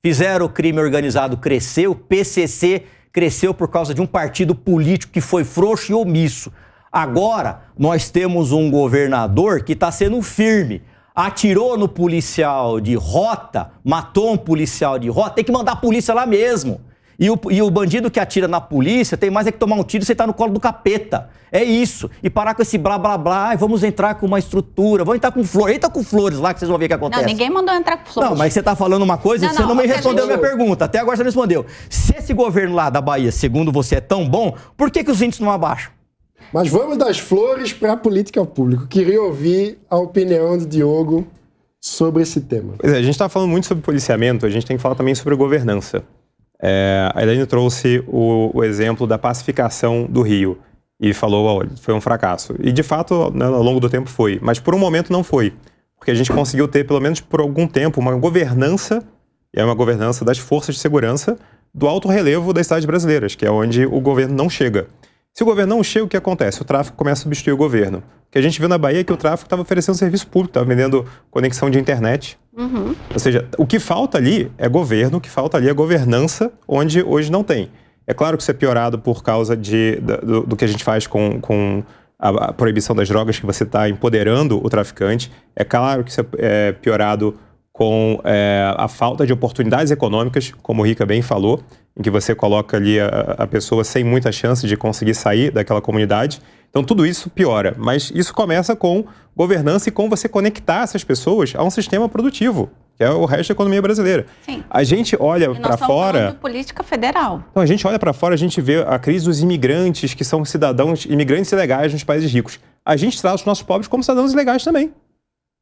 fizeram o crime organizado crescer, o PCC cresceu por causa de um partido político que foi frouxo e omisso. Agora, nós temos um governador que está sendo firme. Atirou no policial de rota, matou um policial de rota, tem que mandar a polícia lá mesmo. E o bandido que atira na polícia tem mais é que tomar um tiro e você tá no colo do capeta. É isso. E parar com esse blá, blá, blá. Vamos entrar com uma estrutura. Vamos entrar com flores. Entra com flores lá que vocês vão ver o que acontece. Não, ninguém mandou entrar com flores. Não, mas você tá falando uma coisa e você não me respondeu a minha pergunta. Até agora você não respondeu. Se esse governo lá da Bahia, segundo você, é tão bom, por que os índices não abaixam? Mas vamos das flores para a política pública. Queria ouvir a opinião do Diogo sobre esse tema. Pois é, a gente está falando muito sobre policiamento, a gente tem que falar também sobre governança. A Elaine trouxe o exemplo da pacificação do Rio e falou, olha, foi um fracasso. E de fato, né, ao longo do tempo foi, mas por um momento não foi. Porque a gente conseguiu ter, pelo menos por algum tempo, uma governança, e é uma governança das forças de segurança do alto relevo das cidades brasileiras, que é onde o governo não chega. Se o governo não chega, o que acontece? O tráfico começa a substituir o governo. O que a gente viu na Bahia é que o tráfico estava oferecendo serviço público, estava vendendo conexão de internet. Uhum. Ou seja, o que falta ali é governo, o que falta ali é governança, onde hoje não tem. É claro que isso é piorado por causa do que a gente faz com a proibição das drogas, que você está empoderando o traficante. É claro que isso é piorado com a falta de oportunidades econômicas, como o Rica bem falou, em que você coloca ali a pessoa sem muita chance de conseguir sair daquela comunidade. Então, tudo isso piora. Mas isso começa com governança e com você conectar essas pessoas a um sistema produtivo, que é o resto da economia brasileira. Sim. A gente olha para fora... falando de política federal. Então, a gente olha para fora, a gente vê a crise dos imigrantes, que são cidadãos, imigrantes ilegais nos países ricos. A gente trata os nossos pobres como cidadãos ilegais também.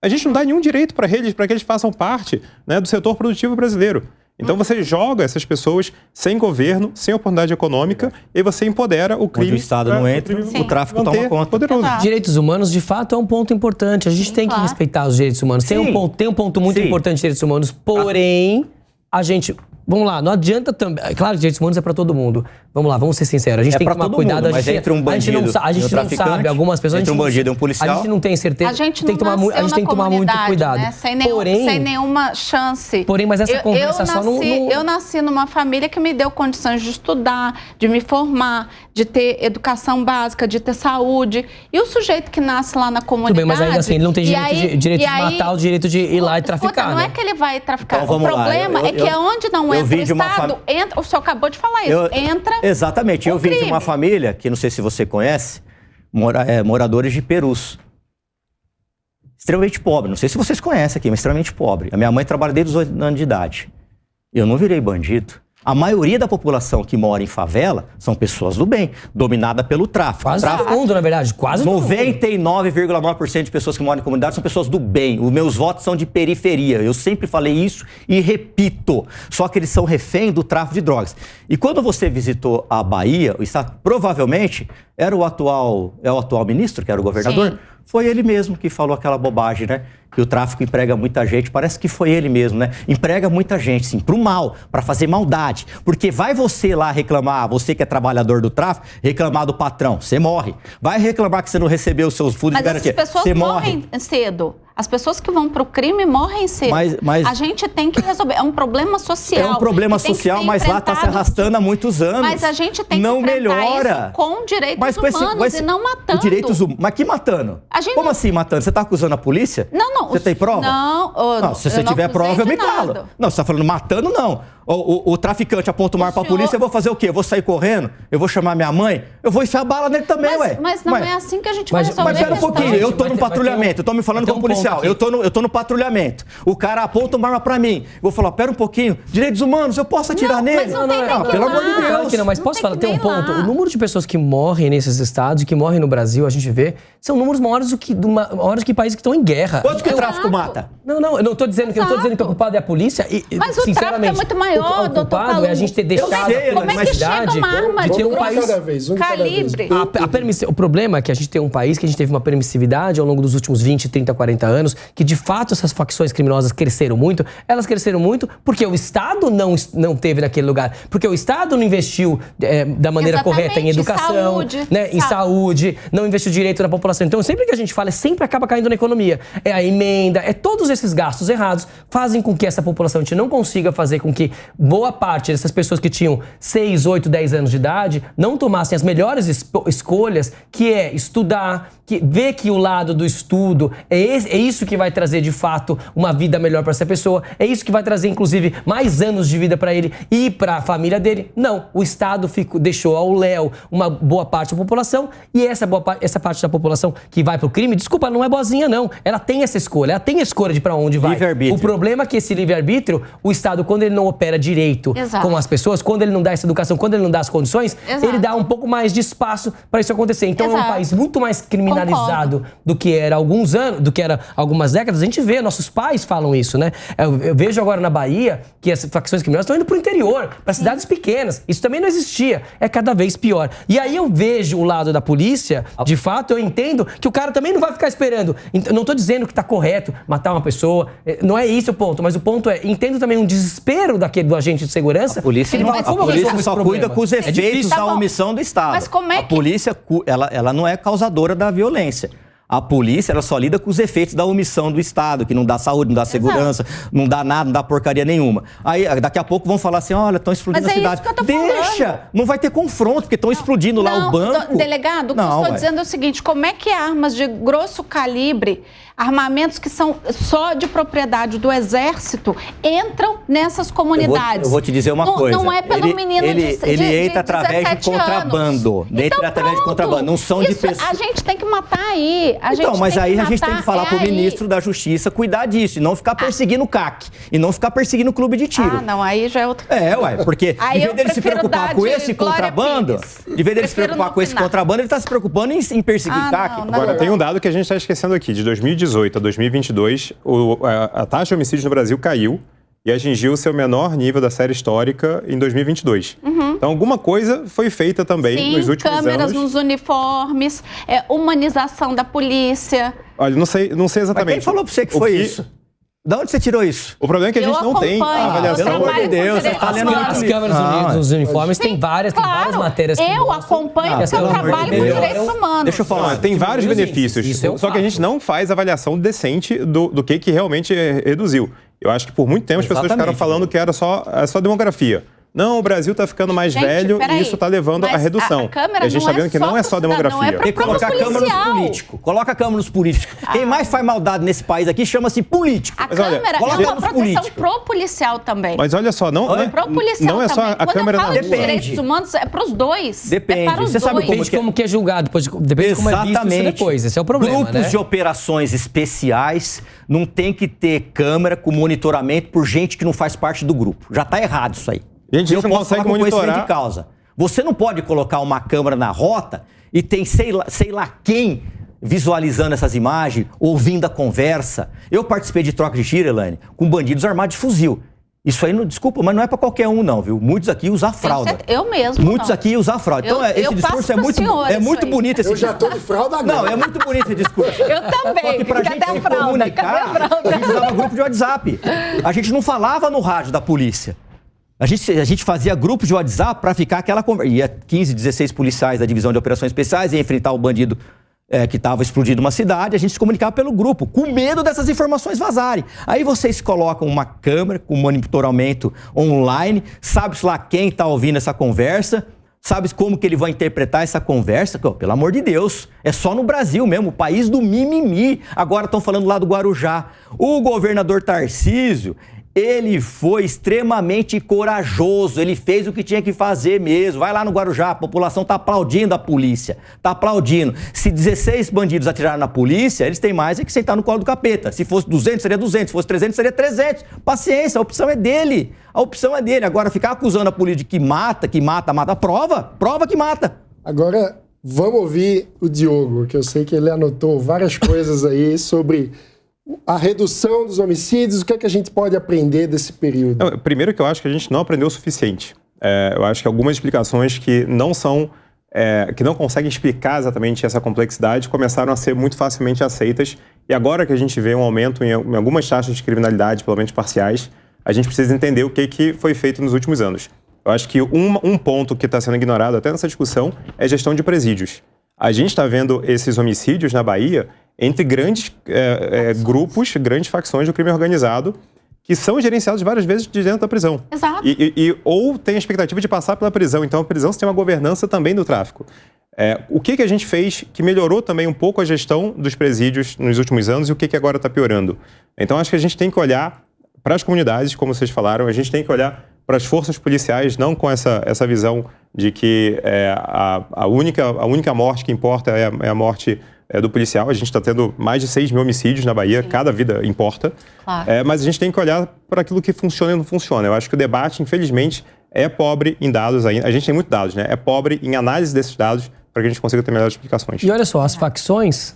A gente não dá nenhum direito para que eles façam parte, né, do setor produtivo brasileiro. Então você joga essas pessoas sem governo, sem oportunidade econômica, e você empodera o crime. Onde o Estado não entra, o tráfico toma conta. Poderoso. Direitos humanos, de fato, é um ponto importante. A gente tem que respeitar os direitos humanos. Tem um ponto muito importante de direitos humanos, porém, a gente Vamos lá, não adianta também. Claro que direitos humanos é pra todo mundo. Vamos lá, vamos ser sinceros. A gente tem que tomar cuidado. Mas entre um bandido a gente não sabe. Algumas pessoas. Entre um bandido e um policial. A gente não tem certeza. A gente tem que tomar, a gente tem que tomar muito cuidado. Né? Sem nenhuma chance. Porém, mas essa conversa só não. Eu nasci numa família que me deu condições de estudar, de me formar, de ter educação básica, de ter saúde. E o sujeito que nasce lá na comunidade. Tudo bem, mas ainda assim, ele não tem direito de matar, o direito de ir lá e traficar. Não né? é que ele vai traficar. Então, o problema é que onde não entra o Estado, entra. O senhor acabou de falar isso. Entra. Exatamente. Eu vim de uma família que não sei se você conhece, moradores de Perus. Extremamente pobre. Não sei se vocês conhecem aqui, mas extremamente pobre. A minha mãe trabalha desde os 8 anos de idade. Eu não virei bandido. A maioria da população que mora em favela são pessoas do bem, dominada pelo tráfico. Quase todo mundo, na verdade. Quase 99,9% de pessoas que moram em comunidade são pessoas do bem. Os meus votos são de periferia. Eu sempre falei isso e repito. Só que eles são refém do tráfico de drogas. E quando você visitou a Bahia, o estado, provavelmente era o atual ministro, que era o governador. Sim. Foi ele mesmo que falou aquela bobagem, né? Que o tráfico emprega muita gente. Parece que foi ele mesmo, né? Emprega muita gente, sim, pro mal, pra fazer maldade. Porque vai você lá reclamar, você que é trabalhador do tráfico, reclamar do patrão, você morre. Vai reclamar que você não recebeu os seus fundos de garantia, você morre. Morrem cedo. As pessoas que vão pro crime morrem cedo. Mas a gente tem que resolver. É um problema social. É um problema social, mas lá está se arrastando há muitos anos. Mas a gente tem que não enfrentar melhora. Isso com direitos humanos e não matando. Direitos humanos. Mas que matando? Como assim matando? Você está acusando a polícia? Não. Você tem prova? Não. Se você tiver prova, eu me calo. Não, você está falando matando, não. O traficante aponta uma arma para a polícia, eu vou fazer o quê? Eu vou sair correndo? Eu vou chamar minha mãe? Eu vou enfiar bala nele também, ué. Mas não é assim que a gente vai resolver. Mas pera um pouquinho, eu tô no patrulhamento, eu tô me falando como policial, eu tô no patrulhamento. O cara aponta uma arma pra mim. Vou falar, pera um pouquinho, direitos humanos, eu posso atirar nele? Não, pelo amor de Deus. Mas posso falar, tem um ponto. O número de pessoas que morrem nesses estados e que morrem no Brasil, a gente vê, são números maiores do que países que estão em guerra. Quanto que o tráfico mata? Não, eu não tô dizendo que o culpado é a polícia. Mas o tráfico é muito maior, doutor Paulo. É a gente ter deixado a permissividade de ter um país calibre. O problema é que a gente tem um país que a gente teve uma permissividade ao longo dos últimos 20, 30, 40 anos, que de fato essas facções criminosas cresceram muito. Elas cresceram muito porque o Estado não teve naquele lugar. Porque o Estado não investiu da maneira correta em educação, em saúde, não investiu direito na população. Então, sempre que a gente fala, sempre acaba caindo na economia. É a emenda, todos esses gastos errados fazem com que essa população, a gente não consiga fazer com que boa parte dessas pessoas que tinham 6, 8, 10 anos de idade não tomassem as melhores escolhas, que é estudar, ver que o lado do estudo é isso que vai trazer de fato uma vida melhor para essa pessoa, é isso que vai trazer inclusive mais anos de vida para ele e para a família dele. Não, o Estado deixou ao léu uma boa parte da população e essa parte da população que vai pro crime, desculpa, não é boazinha não, ela tem essa escolha, ela tem a escolha de para onde vai. Livre-arbítrio. O problema é que esse livre-arbítrio, o Estado, quando ele não opera direito com as pessoas, quando ele não dá essa educação, quando ele não dá as condições, ele dá um pouco mais de espaço para isso acontecer. Então é um país muito mais criminalizado do que era há alguns anos, do que era algumas décadas. A gente vê, nossos pais falam isso, né? Eu vejo agora na Bahia que as facções criminosas estão indo pro interior, para cidades pequenas. Isso também não existia. É cada vez pior. E aí eu vejo o lado da polícia, de fato, eu entendo que o cara também não vai ficar esperando. Eu não tô dizendo que tá correto matar uma pessoa, não é isso o ponto, mas o ponto é, entendo também um desespero do agente de segurança. A polícia só cuida com os efeitos da omissão do Estado. Mas como é a polícia, ela não é causadora da violência. A polícia, ela só lida com os efeitos da omissão do Estado, que não dá saúde, não dá segurança, não dá nada, não dá porcaria nenhuma. Aí, daqui a pouco vão falar assim, olha, estão explodindo a cidade. Deixa! Não vai ter confronto, porque estão explodindo lá o banco. Delegado, o que eu estou dizendo é o seguinte, como é que armas de grosso calibre, armamentos que são só de propriedade do Exército, entram nessas comunidades? Eu vou te dizer uma coisa. Não é pelo menino ele entra através de contrabando. Entra através de contrabando. Não são de pessoas. A gente tem que matar aí. Mas aí a gente tem que falar pro ministro da Justiça cuidar disso, e não ficar perseguindo o CAC, e não ficar perseguindo o clube de tiro. Não, aí já é outro... porque em vez dele se preocupar com esse contrabando, ele tá se preocupando em perseguir CAC. Agora, tem um dado que a gente está esquecendo aqui. De 2018 a 2022, a taxa de homicídios no Brasil caiu e atingiu o seu menor nível da série histórica em 2022. Então, alguma coisa foi feita também nos últimos anos. Câmeras nos uniformes, humanização da polícia. Olha, não sei exatamente. Mas quem falou pra você que foi isso? De onde você tirou isso? O problema é que a gente não tem a avaliação. Pelo amor de Deus, você tá lendo As câmeras dos uniformes tem várias matérias que eu mostram. acompanho porque eu trabalho com direitos humanos. Deixa eu falar. Tem vários benefícios, isso é um só que a gente não faz avaliação decente do que realmente reduziu. Eu acho que por muito tempo as pessoas ficaram falando que era só demografia. Não, o Brasil está ficando mais velho e isso está levando à redução. A gente está vendo que não é só demografia. Tem que colocar a câmera nos políticos. Coloca a câmera nos políticos. Quem mais faz maldade nesse país aqui chama-se político. A câmera é uma proteção pro policial também. Mas olha só, não é só a câmera. Quando eu falo de direitos humanos, é para os dois. Depende. Você sabe Depende de como que é julgado, depende de como é visto isso depois. Esse é o problema, Grupos de operações especiais não tem que ter câmera com monitoramento por gente que não faz parte do grupo. Já está errado isso aí. Gente, eu não consegue monitorar. De causa. Você não pode colocar uma câmera na rota e tem sei lá quem visualizando essas imagens, ouvindo a conversa. Eu participei de troca de tiro, Elaine, com bandidos armados de fuzil. Isso aí, desculpa, mas não é pra qualquer um, não, viu? Muitos aqui usam fralda. Eu mesmo. Muitos aqui usam fralda. Então, esse discurso é muito bonito. Esse eu já tô de fralda agora. Não, é muito bonito esse discurso. Eu também. Só que pra gente se comunicar, a gente usava grupo de WhatsApp. A gente não falava no rádio da polícia. A gente fazia grupos de WhatsApp para ficar aquela conversa. Ia 15, 16 policiais da Divisão de Operações Especiais, ia enfrentar o bandido que estava explodindo uma cidade, a gente se comunicava pelo grupo, com medo dessas informações vazarem. Aí vocês colocam uma câmera com monitoramento online, sabe-se lá quem está ouvindo essa conversa, sabe como que ele vai interpretar essa conversa. Pelo amor de Deus, é só no Brasil mesmo, o país do mimimi. Agora estão falando lá do Guarujá. O governador Tarcísio, ele foi extremamente corajoso, ele fez o que tinha que fazer mesmo. Vai lá no Guarujá, a população está aplaudindo a polícia, está aplaudindo. Se 16 bandidos atiraram na polícia, eles têm mais que sentar no colo do capeta. Se fosse 200, seria 200, se fosse 300, seria 300. Paciência, a opção é dele. A opção é dele. Agora, ficar acusando a polícia de que mata, prova que mata. Agora, vamos ouvir o Diogo, que eu sei que ele anotou várias coisas aí sobre a redução dos homicídios. O que é que a gente pode aprender desse período? Não, primeiro que eu acho que a gente não aprendeu o suficiente. Eu acho que algumas explicações que não conseguem explicar exatamente essa complexidade começaram a ser muito facilmente aceitas. E agora que a gente vê um aumento em algumas taxas de criminalidade, pelo menos parciais, a gente precisa entender o que foi feito nos últimos anos. Eu acho que um ponto que está sendo ignorado até nessa discussão é a gestão de presídios. A gente está vendo esses homicídios na Bahia entre grandes grupos, grandes facções do crime organizado, que são gerenciados várias vezes de dentro da prisão. Exato. Ou tem a expectativa de passar pela prisão. Então, a prisão tem uma governança também do tráfico. O que a gente fez que melhorou também um pouco a gestão dos presídios nos últimos anos e o que agora está piorando? Então, acho que a gente tem que olhar para as comunidades, como vocês falaram, a gente tem que olhar para as forças policiais, não com essa visão de que a única morte que importa é a morte do policial. A gente está tendo mais de 6 mil homicídios na Bahia, sim. Cada vida importa. Claro. Mas a gente tem que olhar para aquilo que funciona e não funciona. Eu acho que o debate, infelizmente, é pobre em dados ainda. A gente tem muitos dados, né? É pobre em análise desses dados para que a gente consiga ter melhores explicações. E olha só, as facções,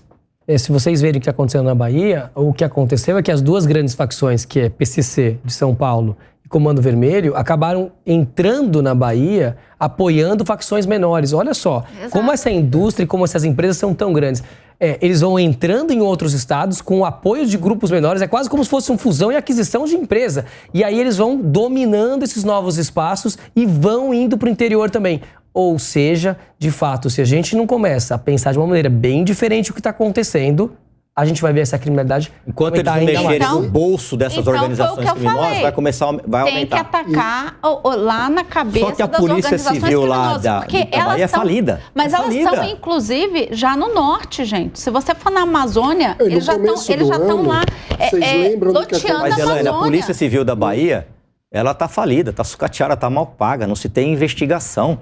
se vocês verem o que aconteceu na Bahia, o que aconteceu é que as duas grandes facções, que é PCC de São Paulo e Comando Vermelho, acabaram entrando na Bahia apoiando facções menores. Olha só, exato. Como essa indústria e como essas empresas são tão grandes. Eles vão entrando em outros estados com o apoio de grupos menores, é quase como se fosse uma fusão e aquisição de empresa. E aí eles vão dominando esses novos espaços e vão indo para o interior também. Ou seja, de fato, se a gente não começa a pensar de uma maneira bem diferente o que está acontecendo, a gente vai ver essa criminalidade enquanto eles não mexerem no bolso dessas organizações criminosas, vai aumentar. Tem que atacar lá na cabeça Só que a polícia civil lá da Bahia é falida. Mas elas estão, inclusive, já no norte, gente. Se você for na Amazônia, eles já estão lá loteando a Amazônia. A polícia civil da Bahia, ela tá falida, tá sucateada, tá mal paga, não se tem investigação.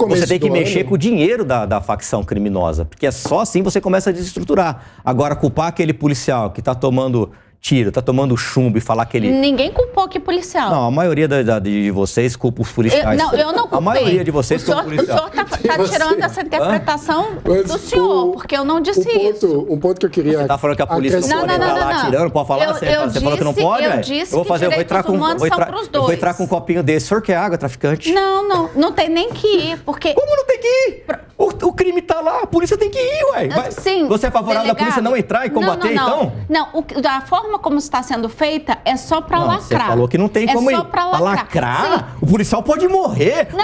Você tem que mexer com o dinheiro da facção criminosa, porque é só assim você começa a desestruturar. Agora, culpar aquele policial que está tomando tiro, está tomando chumbo e falar que ele... Ninguém culpou que policial. Não, a maioria de vocês culpa os policiais. Eu não culpei. A maioria de vocês culpa os policiais. O senhor está tirando essa interpretação do senhor, porque eu não disse isso. Um ponto que eu queria... Você está falando que a polícia não pode entrar lá atirando, não pode falar? Você falou que não pode? Eu disse que direitos humanos são para os dois. Eu vou entrar com um copinho desse. O senhor quer água, traficante? Não tem nem que ir, porque... Como não tem que ir? O crime tá lá, a polícia tem que ir, ué. Sim, você é favorável da polícia não entrar e combater, então? Não, a forma como está sendo feita é só para lacrar. Você falou que não tem como ir. É só para lacrar? O policial pode morrer. Não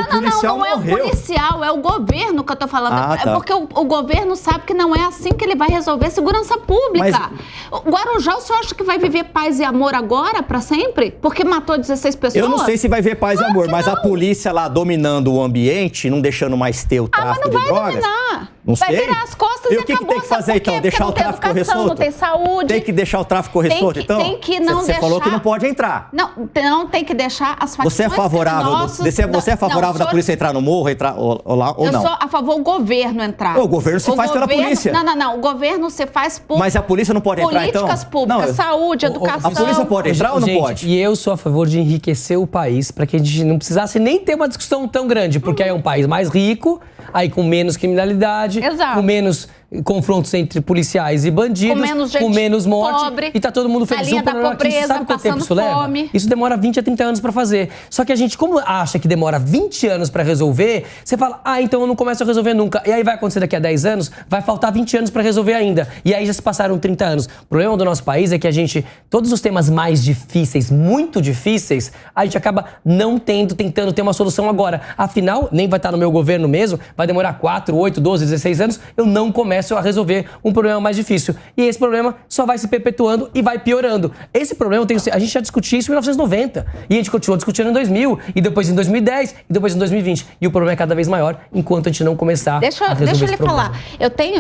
é o policial, é o governo que eu tô falando. Tá. Porque o governo sabe que não é assim que ele vai resolver segurança pública. O Guarujá, o senhor acha que vai viver paz e amor agora, para sempre? Porque matou 16 pessoas? Eu não sei se vai ver paz e amor, mas a polícia lá dominando o ambiente, não deixando mais ter o tráfico de drogas. Dominar. Não sei. Vai virar as costas e o que acabou. Tem que fazer então? Deixar o tráfico correr solto? Não tem saúde. Tem que deixar o tráfico correr solto, então? Tem que não deixar. Você falou que não pode entrar. Não tem que deixar as facções. Você é favorável? Você é favorável da polícia entrar no morro, ou não? Eu sou a favor do governo entrar. O governo se faz pela polícia. Não. O governo se faz por. Mas a polícia não pode entrar, então? Políticas públicas, saúde, educação. A polícia pode entrar ou não pode? E eu sou a favor de enriquecer o país para que a gente não precisasse nem ter uma discussão tão grande, porque aí é um país mais rico, aí com menos criminalidade, com menos confrontos entre policiais e bandidos, com menos morte, pobre, e tá todo mundo feliz. da pobreza, sabe quanto tempo isso fome. leva? Isso demora 20 a 30 anos para fazer. Só que a gente, como acha que demora 20 anos para resolver, você fala, então eu não começo a resolver nunca. E aí vai acontecer daqui a 10 anos, vai faltar 20 anos para resolver ainda. E aí já se passaram 30 anos. O problema do nosso país é que a gente, todos os temas mais difíceis, muito difíceis, a gente acaba não tentando ter uma solução agora. Afinal, nem vai estar no meu governo mesmo, vai demorar 4, 8, 12, 16 anos, eu não começo a resolver um problema mais difícil. E esse problema só vai se perpetuando e vai piorando. Esse problema, a gente já discutiu isso em 1990. E a gente continuou discutindo em 2000, e depois em 2010, e depois em 2020. E o problema é cada vez maior enquanto a gente não começar a resolver Deixa eu lhe esse problema. falar.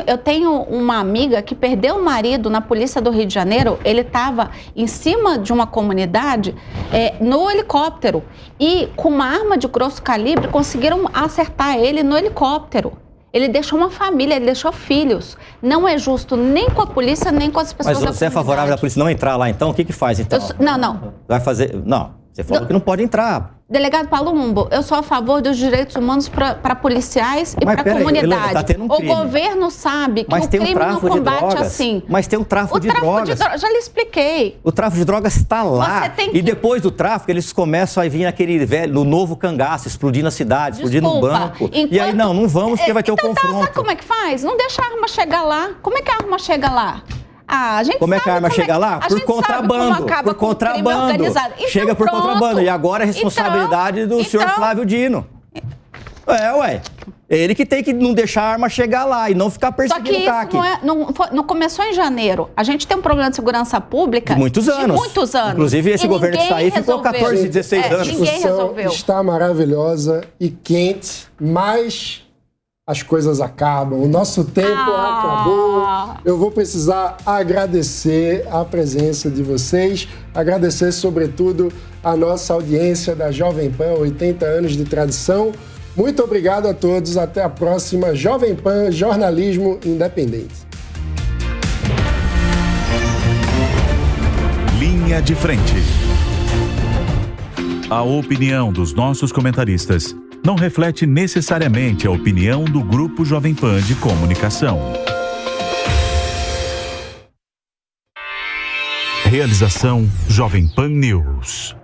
Eu tenho uma amiga que perdeu o marido na polícia do Rio de Janeiro. Ele estava em cima de uma comunidade no helicóptero. E com uma arma de grosso calibre conseguiram acertar ele no helicóptero. Ele deixou uma família, ele deixou filhos. Não é justo nem com a polícia, nem com as pessoas da comunidade. Mas você é favorável da polícia não entrar lá, então? O que faz, então? Não. Vai fazer... Não, você falou que não pode entrar. Delegado Palumbo, eu sou a favor dos direitos humanos para policiais e para a comunidade. Tá tendo um crime. O governo sabe que o crime não combate assim. Mas tem um tráfico de drogas. Já lhe expliquei. O tráfico de drogas está lá. E depois do tráfico, eles começam a vir aquele velho, novo cangaço, explodindo a cidade, explodindo um banco. E aí, não vamos, porque vai ter o confronto. Sabe como é que faz? Não deixa a arma chegar lá. Como é que a arma chega lá? A gente como é que a arma chega lá? Por contrabando. Por contrabando. Chega por contrabando. E agora é responsabilidade do senhor Flávio Dino. Ué. Ele que tem que não deixar a arma chegar lá e não ficar perseguindo o CAC. Só que isso não começou em janeiro. A gente tem um problema de segurança pública de muitos anos. Inclusive, esse governo que está aí ficou 14, 16 anos. Ninguém resolveu. Está maravilhosa e quente, mas as coisas acabam. O nosso tempo acabou. Eu vou precisar agradecer a presença de vocês, agradecer, sobretudo, a nossa audiência da Jovem Pan, 80 anos de tradição. Muito obrigado a todos. Até a próxima. Jovem Pan, jornalismo independente. Linha de frente. A opinião dos nossos comentaristas não reflete necessariamente a opinião do Grupo Jovem Pan de Comunicação. Realização Jovem Pan News.